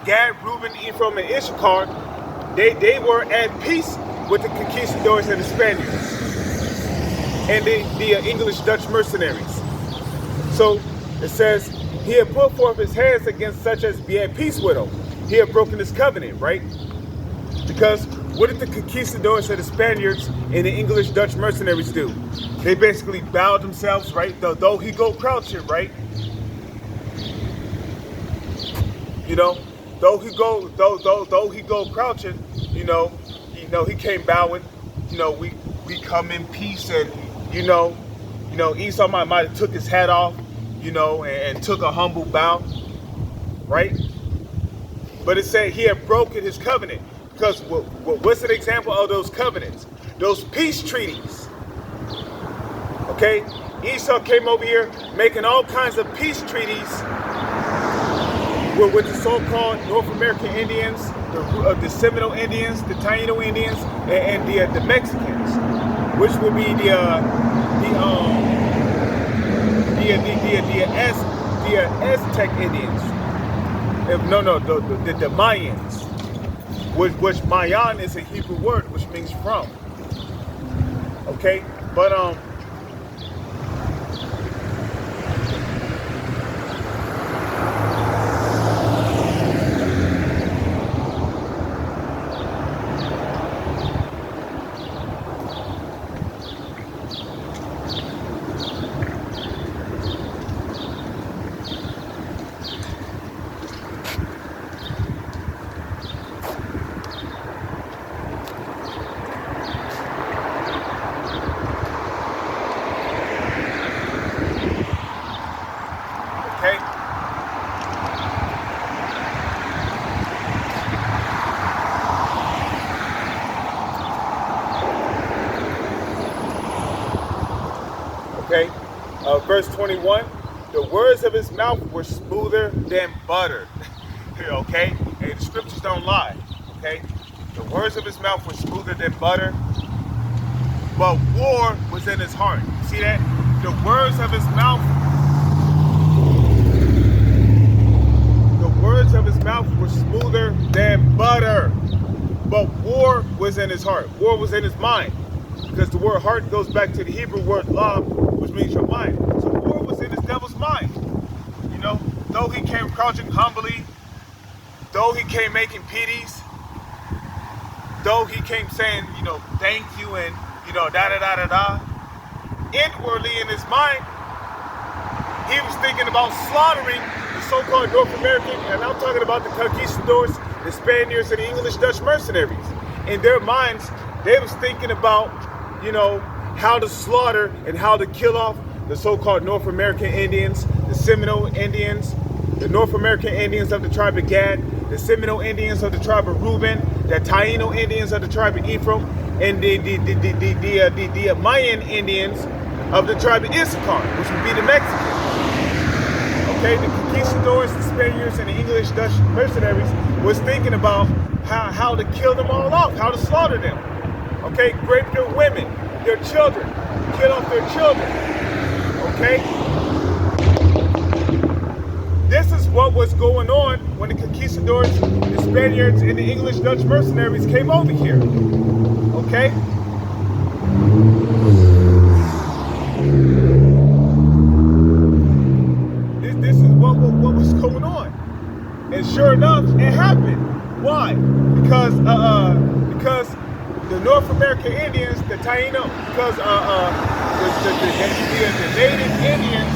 Gad, Reuben, Ephraim, and Issachar, they were at peace with the conquistadors and the Spaniards and the English Dutch mercenaries. So it says, he had put forth his hands against such as be at peace with them. He had broken his covenant, right? Because what did the conquistadors and the Spaniards and the English Dutch mercenaries do? They basically bowed themselves, right? Though he go crouching, right? Though he go crouching, he came bowing. We come in peace, and Esau might have took his hat off, and took a humble bow, right? But it said he had broken his covenant, because what's an example of those covenants? Those peace treaties. Okay, Esau came over here making all kinds of peace treaties with the so-called North American Indians, the Seminole Indians, the Taino Indians, and the Mexicans, which would be the Aztec Indians. The Mayans, which Mayan is a Hebrew word, which means from. Okay, but Okay, verse 21. The words of his mouth were smoother than butter. Okay, and the scriptures don't lie. Okay, the words of his mouth were smoother than butter, but war was in his heart. See that? The words of his mouth, the words of his mouth were smoother than butter, but war was in his heart. War was in his mind, because the word heart goes back to the Hebrew word lav, which means your mind. So war was in this devil's mind. You know, though he came crouching humbly, though he came making pities, though he came saying, you know, thank you and, you know, da da da da da, inwardly in his mind, he was thinking about slaughtering the so-called North American, and I'm talking about the conquistadors, the Spaniards, and the English Dutch mercenaries. In their minds, they was thinking about, you know, how to slaughter and how to kill off the so-called North American Indians, the Seminole Indians, the North American Indians of the tribe of Gad, the Seminole Indians of the tribe of Reuben, the Taino Indians of the tribe of Ephraim, and the Mayan Indians of the tribe of Issachar, which would be the Mexicans. Okay, the conquistadors, the Spaniards, and the English Dutch mercenaries was thinking about how to kill them all off, how to slaughter them. Okay, rape their women, their children, kill off their children. Okay? This is what was going on when the conquistadors, the Spaniards, and the English Dutch mercenaries came over here. Okay? This is what was going on. And sure enough, it happened. Why? Because the North American Indians, the Taino, because the native Indians,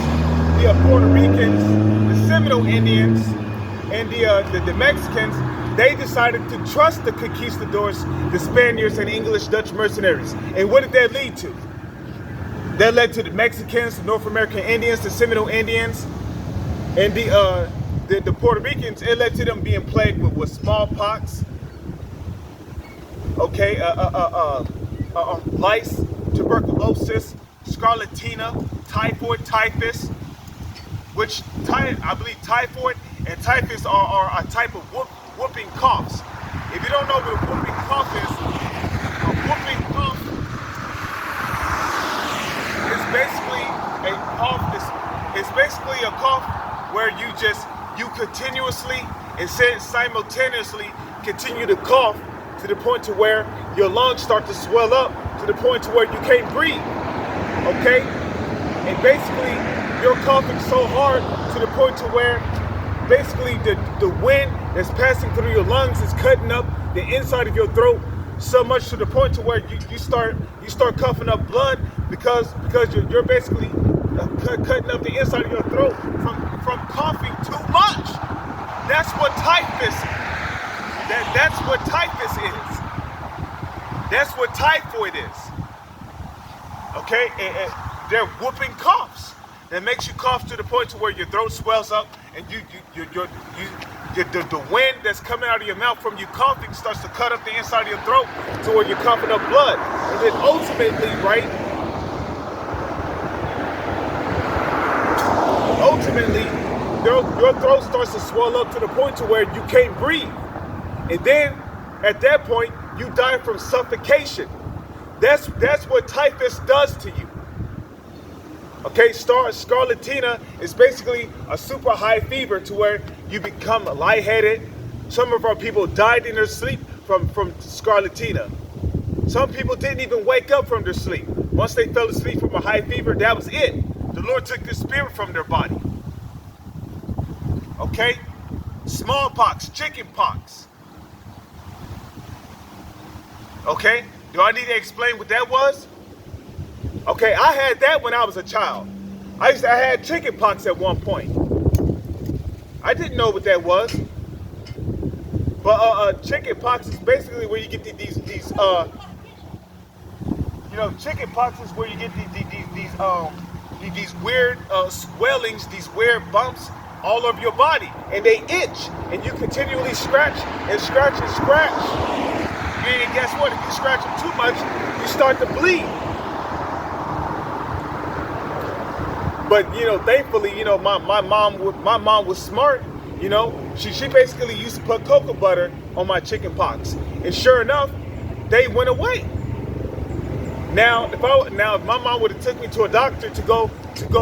the Puerto Ricans, the Seminole Indians, and the Mexicans, they decided to trust the conquistadors, the Spaniards, and English Dutch mercenaries. And what did that lead to? That led to the Mexicans, the North American Indians, the Seminole Indians, and the Puerto Ricans. It led to them being plagued with smallpox, okay, lice, tuberculosis, scarlatina, typhoid, typhus, which I believe typhoid and typhus are a type of whooping coughs. If you don't know what a whooping cough is, a whooping cough is basically a cough. It's basically a cough where you continuously and simultaneously continue to cough to the point to where your lungs start to swell up to the point to where you can't breathe. Okay? And basically you're coughing so hard to the point to where basically the wind that's passing through your lungs is cutting up the inside of your throat so much to the point to where you start coughing up blood because you're basically cutting up the inside of your throat from coughing too much. That's what typhus. That's what typhus is. That's what typhoid is. Okay, and they're whooping coughs. That makes you cough to the point to where your throat swells up, and the wind that's coming out of your mouth from you coughing starts to cut up the inside of your throat to where you're coughing up blood, and then ultimately, your throat starts to swell up to the point to where you can't breathe, and then at that point you die from suffocation. That's what typhus does to you. Okay, scarlatina is basically a super high fever to where you become lightheaded. Some of our people died in their sleep from scarlatina. Some people didn't even wake up from their sleep. Once they fell asleep from a high fever, that was it. The Lord took the spirit from their body. Okay? Smallpox, chickenpox. Okay? Do I need to explain what that was? Okay, I had that when I was a child. I had chickenpox at one point. I didn't know what that was. But chickenpox is basically where you get these chickenpox is where you get these weird swellings, these weird bumps all over your body, and they itch, and you continually scratch and scratch and scratch. And guess what? If you scratch them too much, you start to bleed. But thankfully, my mom was smart. She basically used to put cocoa butter on my chicken pox, and sure enough, they went away. Now, if my mom would have took me to a doctor to go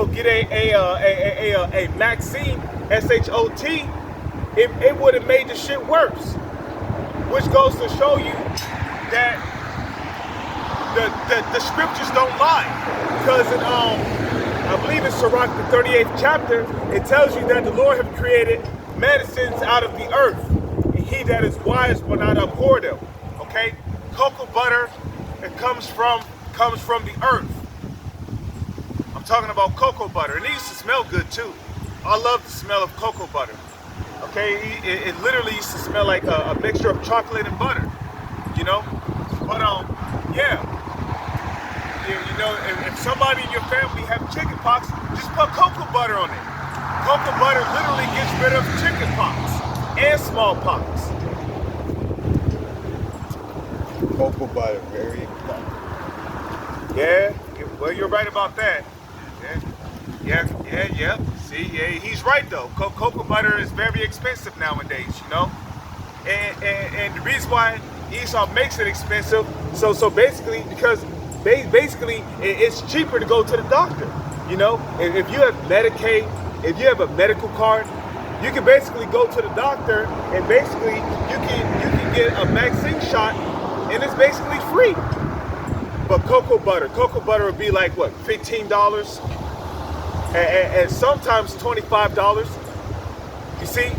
get a vaccine, SHOT, it would have made the shit worse. Which goes to show you that the scriptures don't lie, because I believe in Sirach, the 38th chapter, it tells you that the Lord have created medicines out of the earth, and he that is wise will not abhor them. Okay, cocoa butter, it comes from the earth. I'm talking about cocoa butter, and it used to smell good too. I love the smell of cocoa butter. Okay, it literally used to smell like a mixture of chocolate and butter. But yeah. If somebody in your family have chicken pox, just put cocoa butter on it. Cocoa butter literally gets rid of chicken pox and smallpox. Cocoa butter, very important. Yeah, well, you're right about that. Yeah. See, yeah, he's right though. Cocoa butter is very expensive nowadays, and the reason why Esau makes it expensive, so basically because basically it's cheaper to go to the doctor. If you have Medicaid, if you have a medical card, you can basically go to the doctor, and basically you can get a vaccine shot, and it's basically free. But cocoa butter would be like what, $15, and sometimes $25. You see,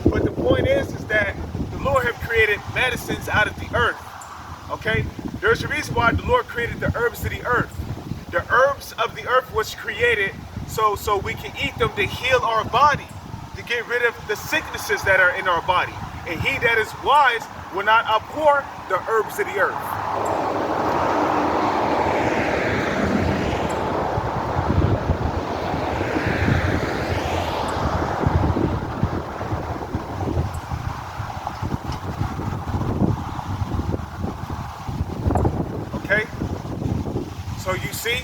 but the point is that the Lord have created medicines out of the earth. Okay, there's a reason why the Lord created the herbs of the earth. The herbs of the earth was created so we can eat them to heal our body, to get rid of the sicknesses that are in our body. And he that is wise will not abhor the herbs of the earth. Okay? So you see,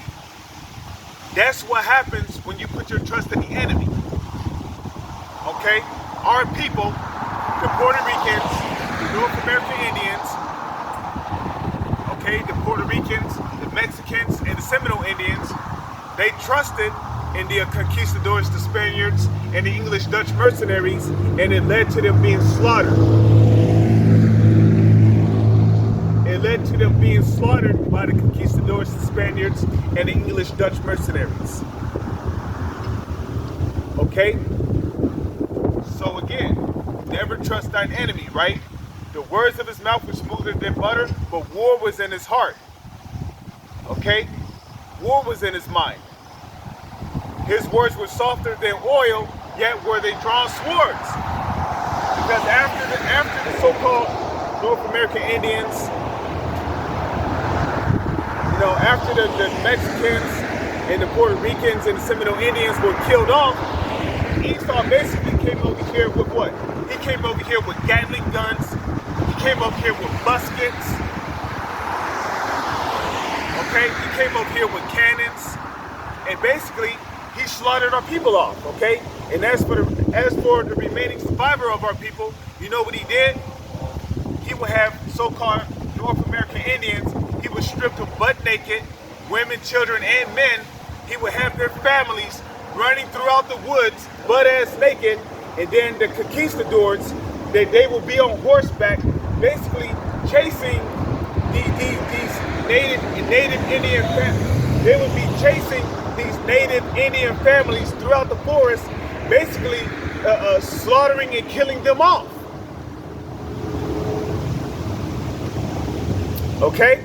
that's what happens when you put your trust in the enemy. Okay? Our people, the Puerto Ricans, the North American Indians, okay, the Puerto Ricans, the Mexicans, and the Seminole Indians, they trusted in the conquistadors, the Spaniards, and the English Dutch mercenaries, and it led to them being slaughtered. It led to them being slaughtered by the conquistadors, the Spaniards, and the English Dutch mercenaries. Okay? So again, never trust thine enemy, right? The words of his mouth were smoother than butter, but war was in his heart. Okay? War was in his mind. His words were softer than oil, yet were they drawn swords. Because after the so-called North American Indians, after the Mexicans and the Puerto Ricans and the Seminole Indians were killed off, Esau basically came over here with what? He came over here with Gatling guns. He came over here with muskets. Okay? He came over here with cannons. And basically, he slaughtered our people off, okay? And as for the remaining survivor of our people, you know what he did? He would have so-called North American Indians. He would strip them butt naked, women, children, and men. He would have their families running throughout the woods, butt-ass naked, and then the conquistadors, they would be on horseback, basically chasing these native Indian families. They would be chasing these native Indian families throughout the forest, basically slaughtering and killing them off. Okay?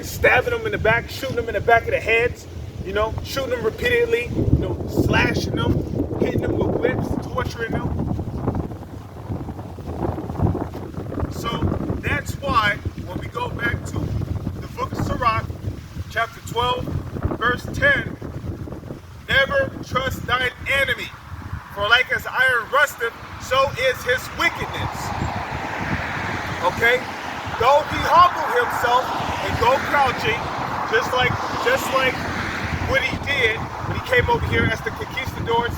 Stabbing them in the back, shooting them in the back of the heads, shooting them repeatedly, slashing them, hitting them with whips, torturing them. So that's why when we go back to the book of Sirach, chapter 12, verse 10, never trust thine enemy, for like as iron rusteth, so is his wickedness. Okay? Though he humble himself and go crouching, just like just like what he did when he came over here as the conquistadors,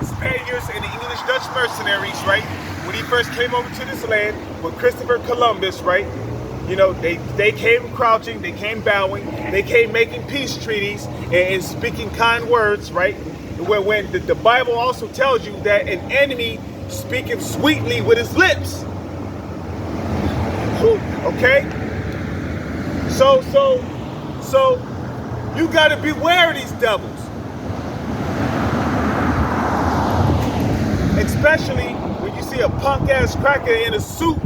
Spaniards, and the English Dutch mercenaries, right? When he first came over to this land with Christopher Columbus, right? You know, they came crouching, they came bowing, they came making peace treaties and speaking kind words, right? When the Bible also tells you that an enemy speaketh sweetly with his lips. Okay? So you gotta beware of these devils. Especially when you see a punk ass cracker in a suit.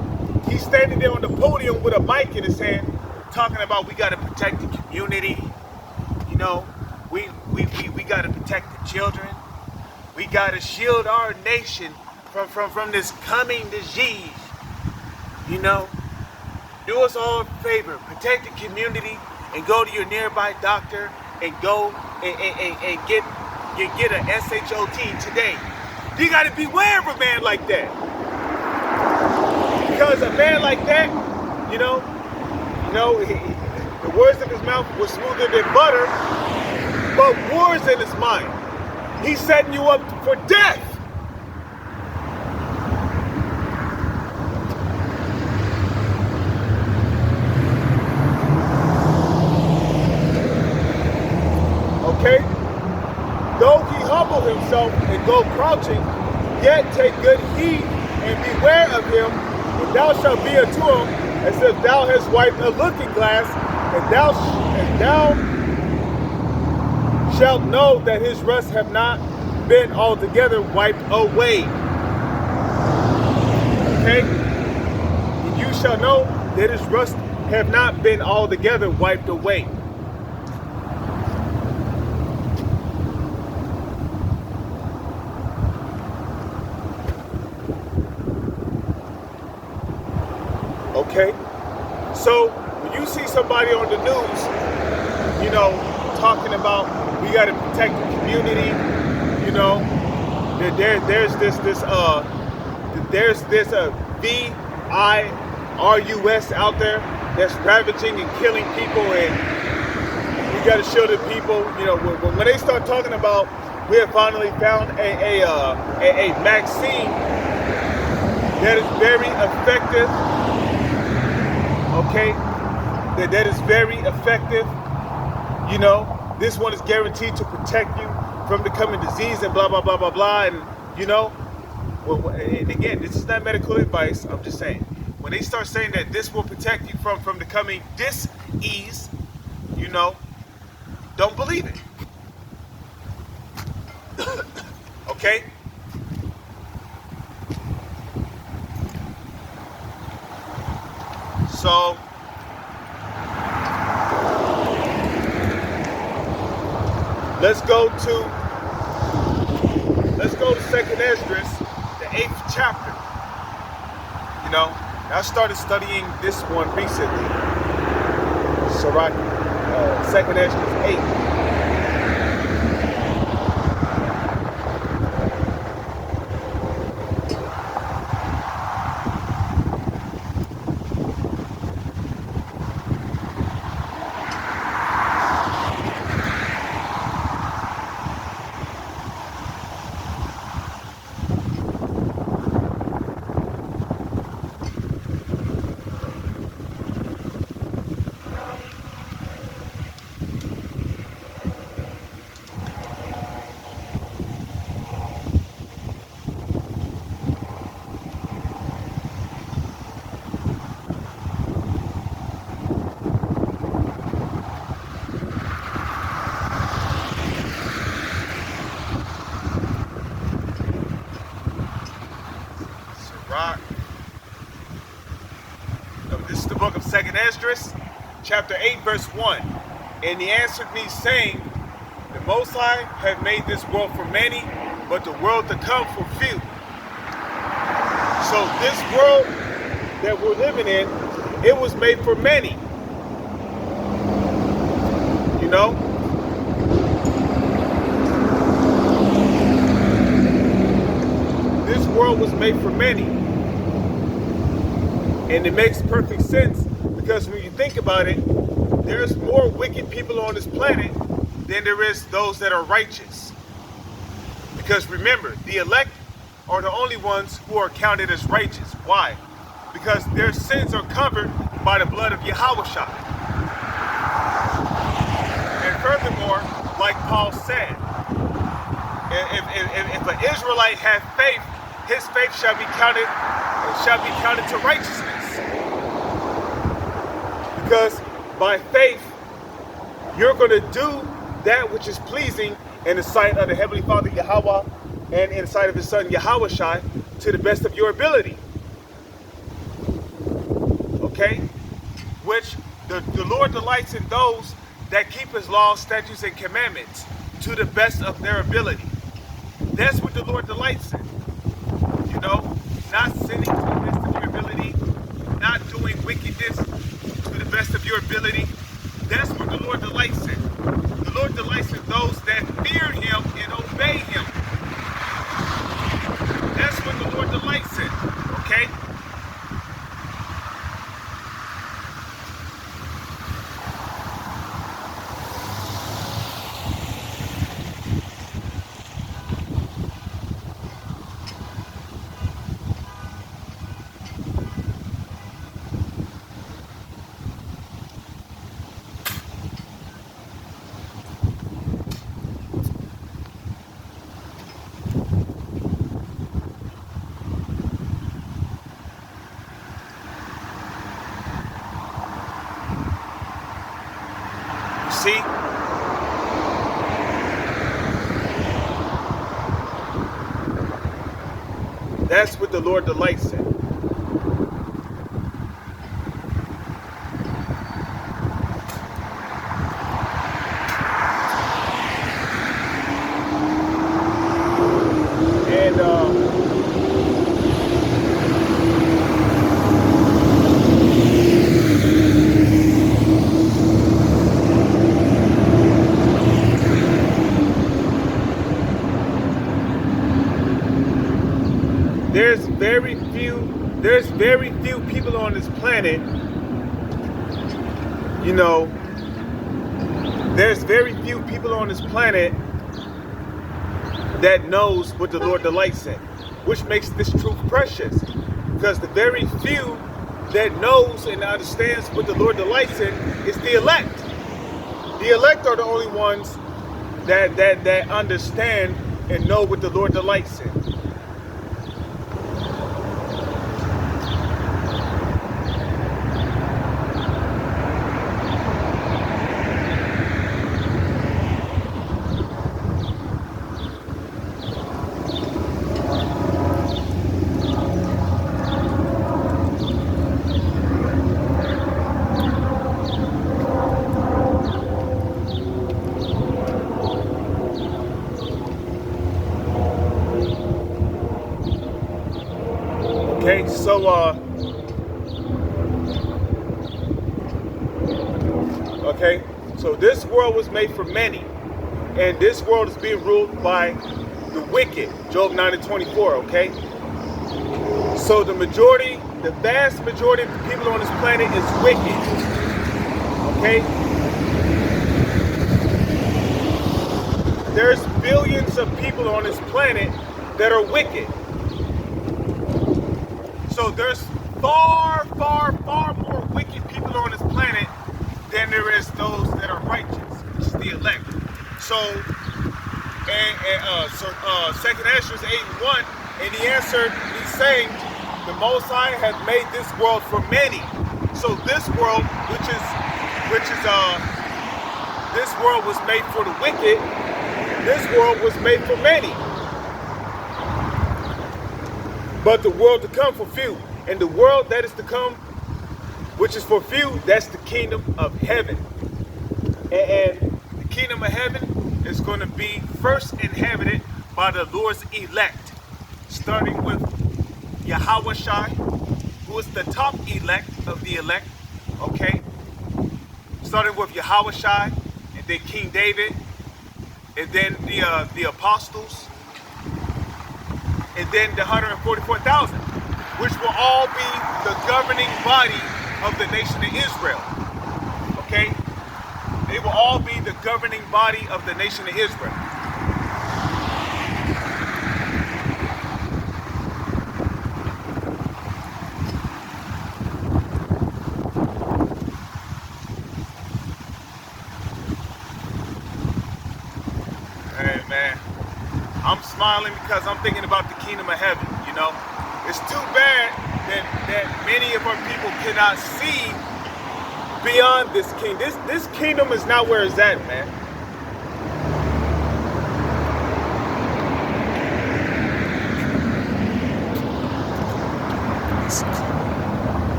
He's standing there on the podium with a mic in his hand, talking about we gotta protect the community. You know, we gotta protect the children. We gotta shield our nation from this coming disease. You know, do us all a favor, protect the community, and go to your nearby doctor and go and get a SHOT today. You got to beware of a man like that, because a man like that, you know, the words of his mouth were smoother than butter, but war's in his mind. He's setting you up for death. Okay? Though he humble himself and go crouching, yet take good heed and beware of him, and thou shalt be unto him as if thou hast wiped a looking glass, and thou shalt know that his rust have not been altogether wiped away. Okay? And you shall know that his rust have not been altogether wiped away. Okay? So when you see somebody on the news, you know, talking about we got to protect the community, you know, there's this virus out there that's ravaging and killing people, and we got to show the people, you know, when they start talking about we have finally found a vaccine that is very effective. Okay, that is very effective. You know, this one is guaranteed to protect you from the coming disease and blah blah blah blah blah. And you know, and again, this is not medical advice. I'm just saying, when they start saying that this will protect you from the coming dis-ease, you know, don't believe it. Okay. So let's go to Second Esdras, the 8th chapter. You know, I started studying this one recently. Sirach, Second Esdras 8. This is the book of Second Esdras, chapter 8, verse 1. And he answered me, saying, the Most High have made this world for many, but the world to come for few. So this world that we're living in, it was made for many. You know? This world was made for many. And it makes perfect sense, because when you think about it, there's more wicked people on this planet than there is those that are righteous. Because remember, the elect are the only ones who are counted as righteous. Why? Because their sins are covered by the blood of Yahweh. And furthermore, like Paul said, if an Israelite has faith, his faith shall be counted to righteousness. Because by faith, you're going to do that which is pleasing in the sight of the Heavenly Father Yahweh and in the sight of His Son Yahweh Shai to the best of your ability. Okay? Which the Lord delights in those that keep His laws, statutes, and commandments to the best of their ability. That's what the Lord delights in. You know, not sinning to the best of your ability, not doing wickedness to the best of your ability. That's what the Lord delights in. The Lord delights in those that fear Him and obey Him. That's what the Lord delights in. Okay? See? That's what the Lord delights in. And there's very few people on this planet, you know, there's very few people on this planet that knows what the Lord delights in, which makes this truth precious. Because the very few that knows and understands what the Lord delights in is the elect. The elect are the only ones that understand and know what the Lord delights in. Okay, so this world was made for many, and this world is being ruled by the wicked. Job 9:24. Okay, so the vast majority of the people on this planet is wicked. Okay, there's billions of people on this planet that are wicked. So there's far, far, far more wicked people on this planet than there is those that are righteous, which is the elect. So, Second Ezra 8:1, and he answered, he's saying, the Most High hath made this world for many. So this world, this world was made for the wicked. This world was made for many. But the world to come for few. And the world that is to come, which is for few, that's the kingdom of heaven. And the kingdom of heaven is going to be first inhabited by the Lord's elect. Starting with Yahweh Shai, who is the top elect of the elect. Okay? Starting with Yahweh Shai, and then King David, and then the apostles, and then the 144,000, which will all be the governing body of the nation of Israel. Okay? governing body of the nation of Israel. Hey man, I'm smiling because I'm thinking about the kingdom of heaven, you know. It's too bad that many of our people cannot see beyond this kingdom. This kingdom is not where it's at, man.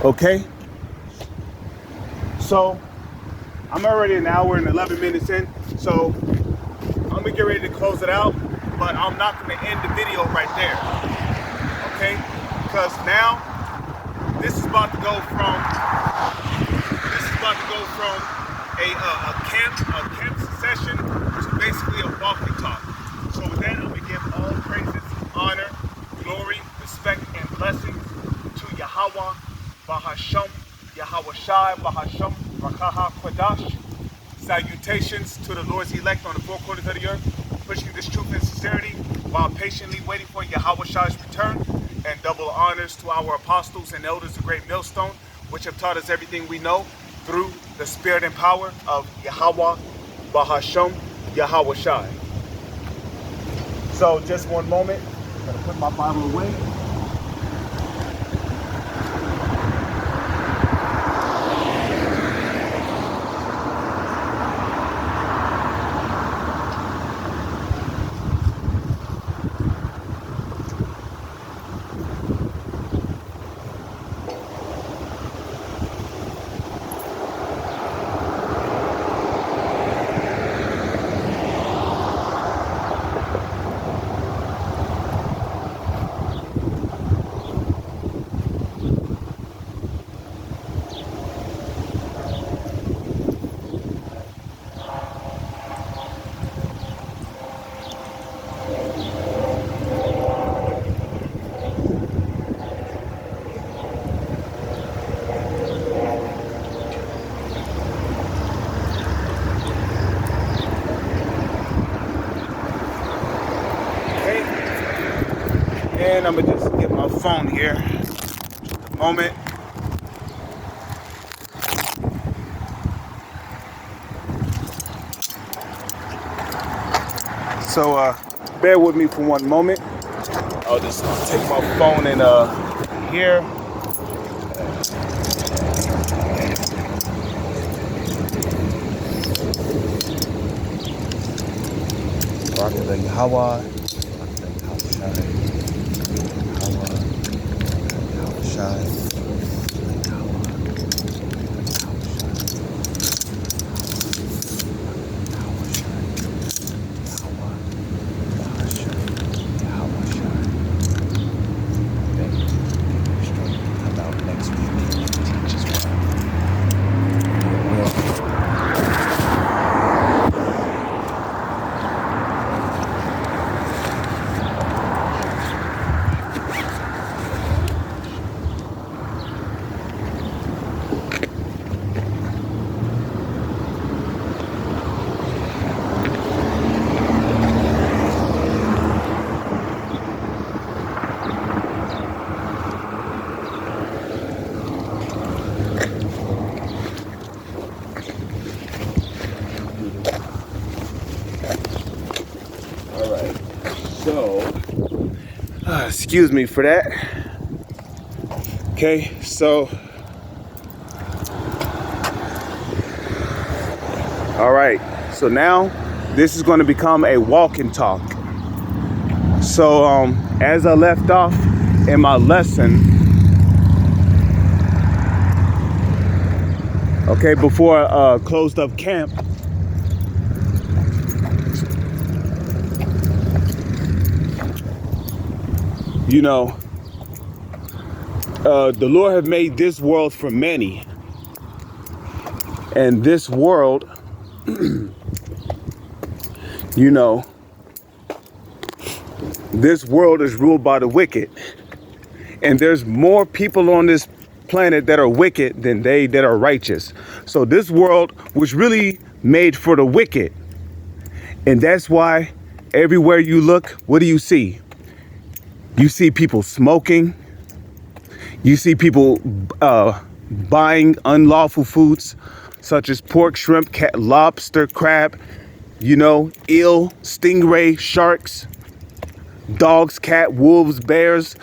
Okay. So I'm already an hour and 11 minutes in, so I'm gonna get ready to close it out, but I'm not gonna end the video right there, okay? Because now this is about to go from a camp session to basically a walk and talk. So with that, I'm gonna give all praises, honor, glory, respect, and blessings to Yahweh, Bahasham, Yahweh Shai, Bahasham, Rakaha Kwadash. Salutations to the Lord's elect on the four corners of the earth, pushing this truth and sincerity while patiently waiting for Yahweh Shai's return, and double honors to our apostles and elders of Great Millstone, which have taught us everything we know through the spirit and power of Yahweh, Bahasham, Yahweh Shai. So just one moment, I'm gonna put my Bible away. And I'm gonna just get my phone here. Just a moment. So bear with me for one moment. I'll just take my phone and here. Rock the Yahweh. Excuse me for that. Okay, so all right, so now this is going to become a walk and talk. So as I left off in my lesson, okay, before I closed up camp, you know, the Lord have made this world for many, and this world, you know, this world is ruled by the wicked, and there's more people on this planet that are wicked than they that are righteous. So this world was really made for the wicked. And that's why everywhere you look, what do you see? You see people smoking. You see people buying unlawful foods such as pork, shrimp, cat, lobster, crab, eel, stingray, sharks, dogs, cat, wolves, bears,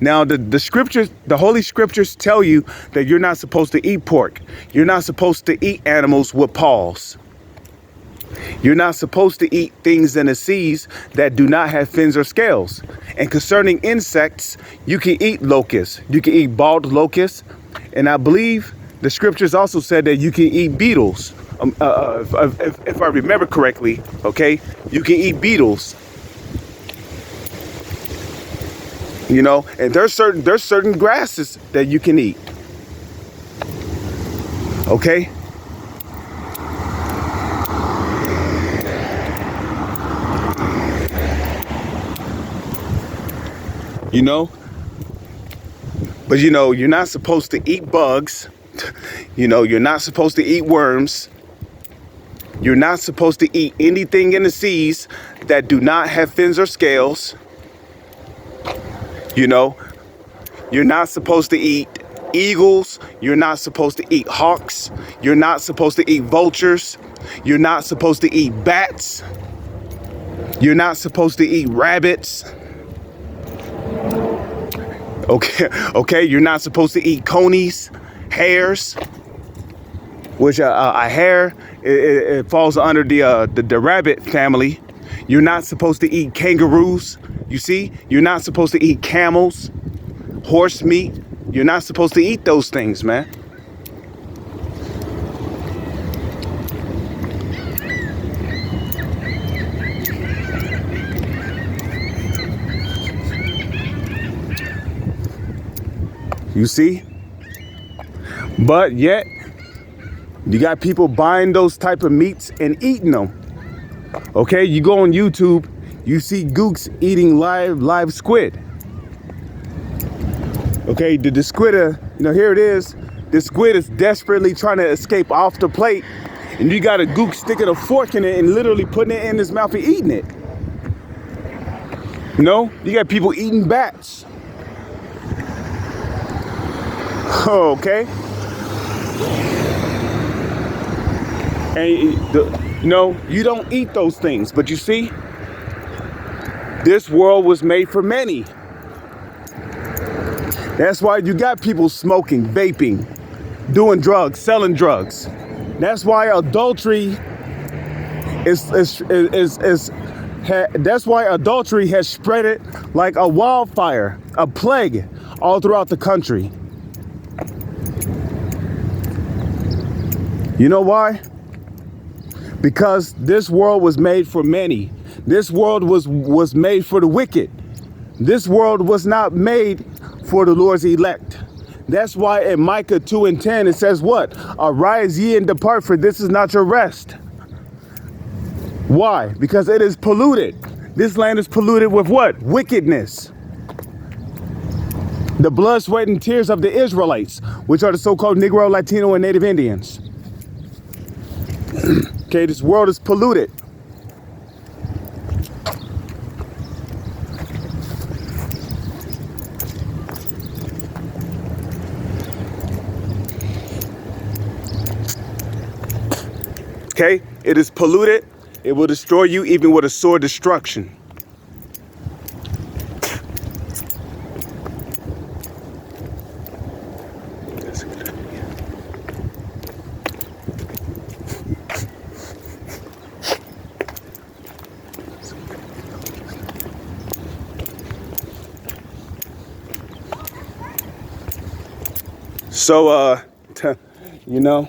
Now the scriptures, the holy scriptures tell you that you're not supposed to eat pork. You're not supposed to eat animals with paws. You're not supposed to eat things in the seas that do not have fins or scales. And concerning insects, you can eat locusts. You can eat bald locusts. And I believe the scriptures also said that you can eat beetles. If I remember correctly, okay, you can eat beetles. And there's certain grasses that you can eat. Okay? But you're not supposed to eat bugs. You're not supposed to eat worms. You're not supposed to eat anything in the seas that do not have fins or scales. You're not supposed to eat eagles. You're not supposed to eat hawks. You're not supposed to eat vultures. You're not supposed to eat bats. You're not supposed to eat rabbits. Okay, you're not supposed to eat conies, hares, which a hare, it falls under the rabbit family. You're not supposed to eat kangaroos. You see, you're not supposed to eat camels, horse meat. You're not supposed to eat those things, man. You see? But yet, you got people buying those type of meats and eating them. Okay, you go on YouTube, you see gooks eating live squid. Okay, the squid, here it is. The squid is desperately trying to escape off the plate, and you got a gook sticking a fork in it and literally putting it in his mouth and eating it. You got people eating bats. Okay. And you don't eat those things, but you see, this world was made for many. That's why you got people smoking, vaping, doing drugs, selling drugs. That's why adultery that's why adultery has spread it like a wildfire, a plague all throughout the country. You know why? Because this world was made for many. This world was made for the wicked. This world was not made for the Lord's elect. That's why in Micah 2:10 it says what? Arise ye and depart, for this is not your rest. Why? Because it is polluted. This land is polluted with what? Wickedness. The blood, sweat, and tears of the Israelites, which are the so-called Negro, Latino, and Native Indians. Okay, this world is polluted. Okay, it is polluted. It will destroy you even with a sword destruction. So, you know,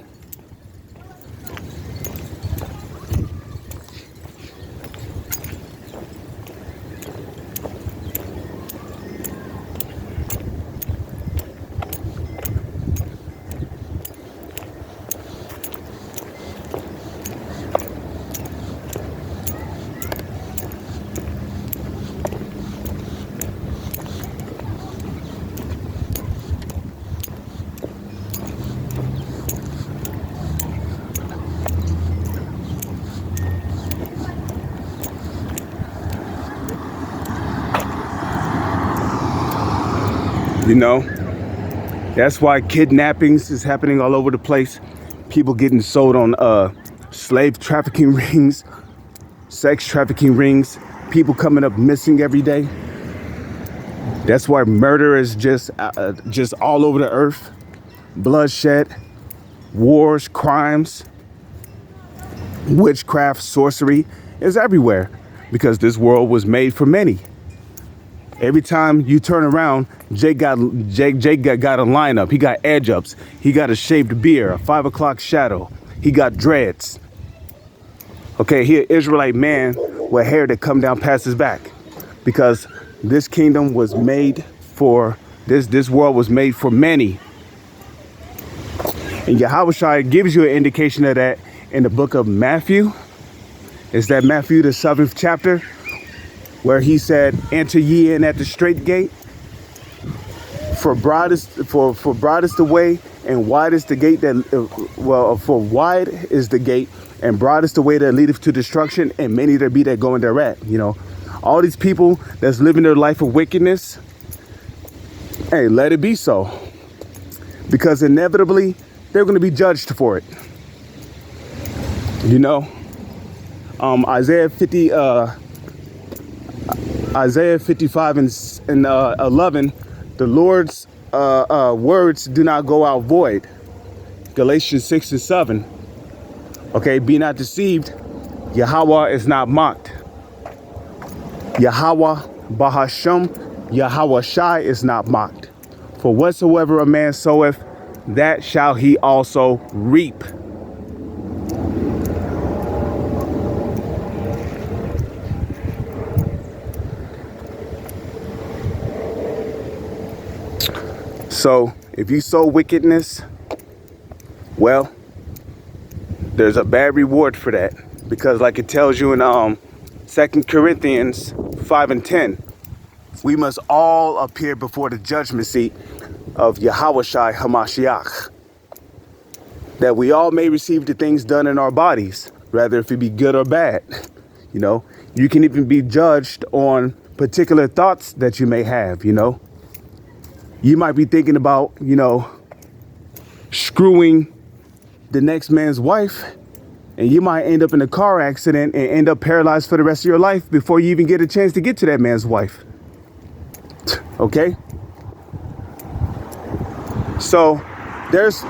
You know, that's why kidnappings is happening all over the place. People getting sold on slave trafficking rings, sex trafficking rings, people coming up missing every day. That's why murder is just all over the earth. Bloodshed, wars, crimes, witchcraft, sorcery is everywhere because this world was made for many. Every time you turn around, Jake got a lineup. He got edge ups. He got a shaved beard, a 5 o'clock shadow. He got dreads. Okay, he an Israelite man with hair that come down past his back, because this kingdom was made for this world was made for many. And Yahushua gives you an indication of that in the book of Matthew. Is that Matthew, the 7th chapter, where he said, "Enter ye in at the straight gate, for broad is the way, and wide is the gate that for wide is the gate, and broad is the way that leadeth to destruction, and many there be that go in thereat." You know, all these people that's living their life of wickedness, hey, let it be so, because inevitably they're going to be judged for it. You know, Isaiah 55 and 11, the Lord's words do not go out void. Galatians 6 and 7. Okay, be not deceived. Yahweh is not mocked. Yahweh Bahasham, Yahweh Shai is not mocked. For whatsoever a man soweth, that shall he also reap. So if you sow wickedness, well, there's a bad reward for that, because like it tells you in 2 Corinthians 5 and 10, we must all appear before the judgment seat of Yahushua Hamashiach, that we all may receive the things done in our bodies, rather if it be good or bad. You know, you can even be judged on particular thoughts that you may have. You know, you might be thinking about, you know, screwing the next man's wife, and you might end up in a car accident and end up paralyzed for the rest of your life before you even get a chance to get to that man's wife. Okay? So there's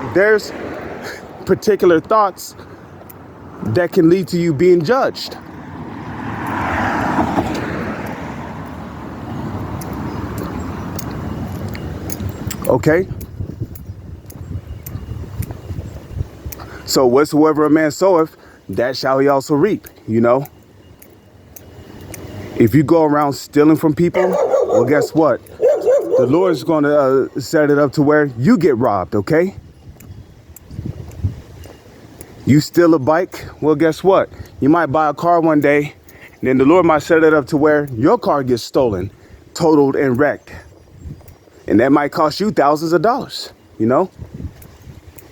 particular thoughts that can lead to you being judged. Okay? So whatsoever a man soweth, that shall he also reap, you know? If you go around stealing from people, well, guess what? The Lord is going to set it up to where you get robbed, okay? You steal a bike, well, guess what? You might buy a car one day, and then the Lord might set it up to where your car gets stolen, totaled, and wrecked. And that might cost you thousands of dollars, you know?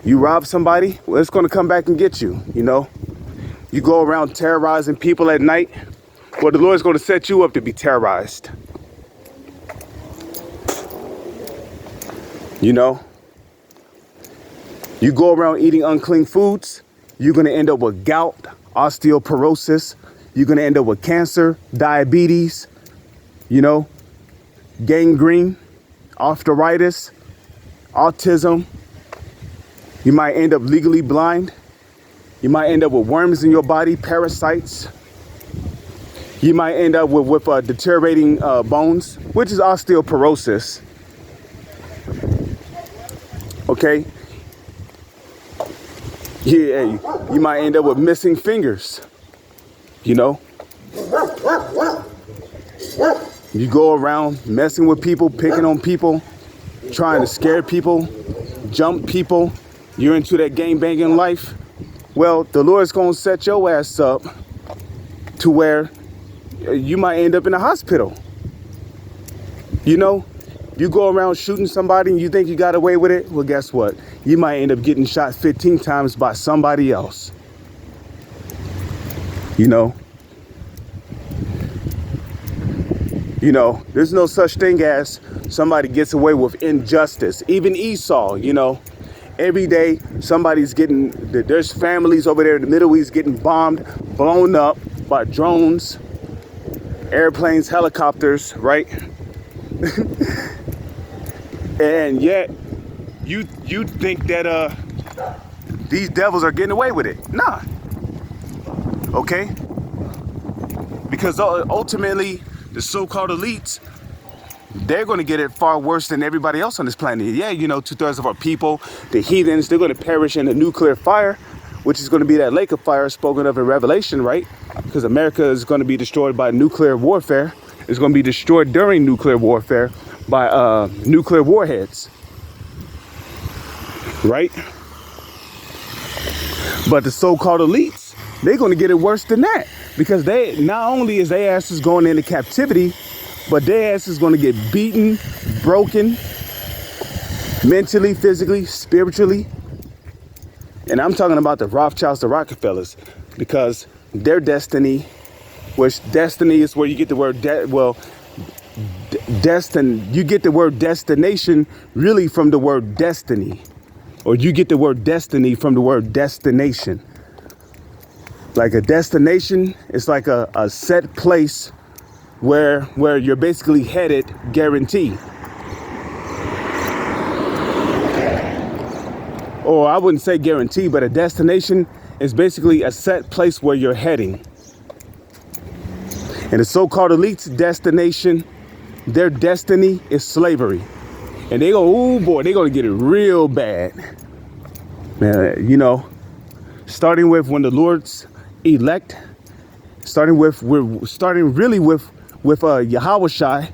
You rob somebody, well, it's going to come back and get you, you know? You go around terrorizing people at night, well, the Lord's going to set you up to be terrorized. You know? You go around eating unclean foods, you're going to end up with gout, osteoporosis. You're going to end up with cancer, diabetes, you know, gangrene, arthritis, autism. You might end up legally blind. You might end up with worms in your body, parasites. You might end up with deteriorating bones, which is osteoporosis. Okay? Yeah, you might end up with missing fingers, you know? You go around messing with people, picking on people, trying to scare people, jump people. You're into that gang-banging life. Well, the Lord's going to set your ass up to where you might end up in a hospital. You know, you go around shooting somebody and you think you got away with it. Well, guess what? You might end up getting shot 15 times by somebody else. You know, You know, there's no such thing as somebody gets away with injustice. Even Esau, you know, every day somebody's getting, there's families over there in the Middle East getting bombed, blown up by drones, airplanes, helicopters, right? And yet you think that these devils are getting away with it. Nah. Okay? Because ultimately the so-called elites, they're going to get it far worse than everybody else on this planet. Yeah, you know, 2/3 of our people, the heathens, they're going to perish in a nuclear fire, which is going to be that lake of fire spoken of in Revelation, right? Because America is going to be destroyed by nuclear warfare. It's going to be destroyed during nuclear warfare by nuclear warheads, right? But the so-called elites, they're going to get it worse than that, because they, not only is their asses going into captivity, but their ass is going to get beaten, broken, mentally, physically, spiritually. And I'm talking about the Rothschilds, the Rockefellers, because their destiny, which destiny is where you get the word, you get the word destination really from the word destiny. Or you get the word destiny from the word destination. Like a destination is like a set place where you're basically headed, guaranteed. Or I wouldn't say guarantee, but a destination is basically a set place where you're heading. And the so-called elite's destination, their destiny is slavery. And they go, oh boy, they're gonna get it real bad. Man, you know, starting with when the Lord's elect, we're starting really with Yahushua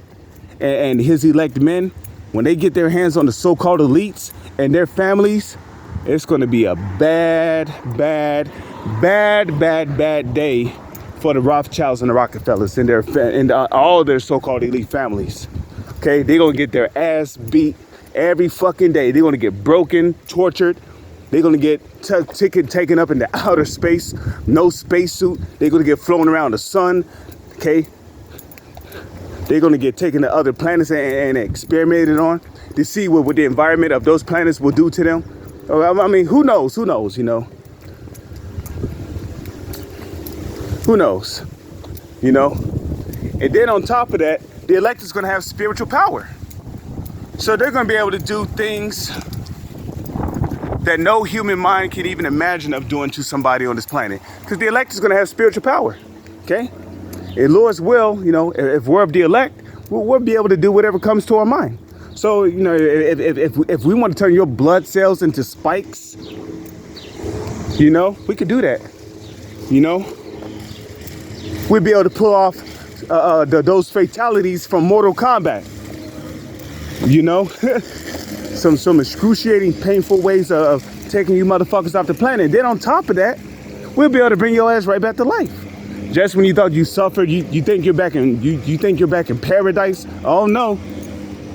and his elect men. When they get their hands on the so-called elites and their families, it's going to be a bad day for the Rothschilds and the Rockefellers and all their so-called elite families. Okay, they're going to get their ass beat every fucking day. They're going to get broken, tortured. They're going to get taken up into outer space, no spacesuit. They're going to get flown around the sun, okay? They're going to get taken to other planets and experimented on to see what the environment of those planets will do to them. I mean, who knows, you know? Who knows, you know? And then on top of that, the elect is going to have spiritual power. So they're going to be able to do things that no human mind can even imagine of doing to somebody on this planet. Because the elect is going to have spiritual power, okay? In Lord's will, you know, if we're of the elect, we'll be able to do whatever comes to our mind. So, you know, if we want to turn your blood cells into spikes, you know, we could do that, you know? We'd be able to pull off those fatalities from Mortal Kombat, you know? some excruciating, painful ways of taking you motherfuckers off the planet. Then on top of that, we'll be able to bring your ass right back to life. Just when you thought you suffered, you think you're back in you think you're back in paradise. Oh no.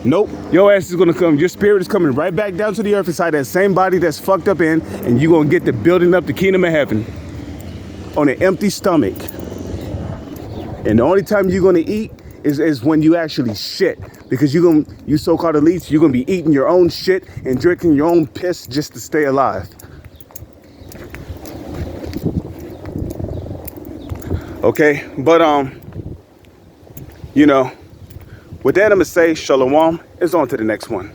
Nope. Your ass is gonna come, your spirit is coming right back down to the earth inside that same body that's fucked up in, and you're gonna get to building up the kingdom of heaven on an empty stomach. And the only time you're gonna eat is when you actually shit, because you so-called elites, you're gonna be eating your own shit and drinking your own piss just to stay alive. Okay, but you know, with that I'm gonna say shalom. It's on to the next one.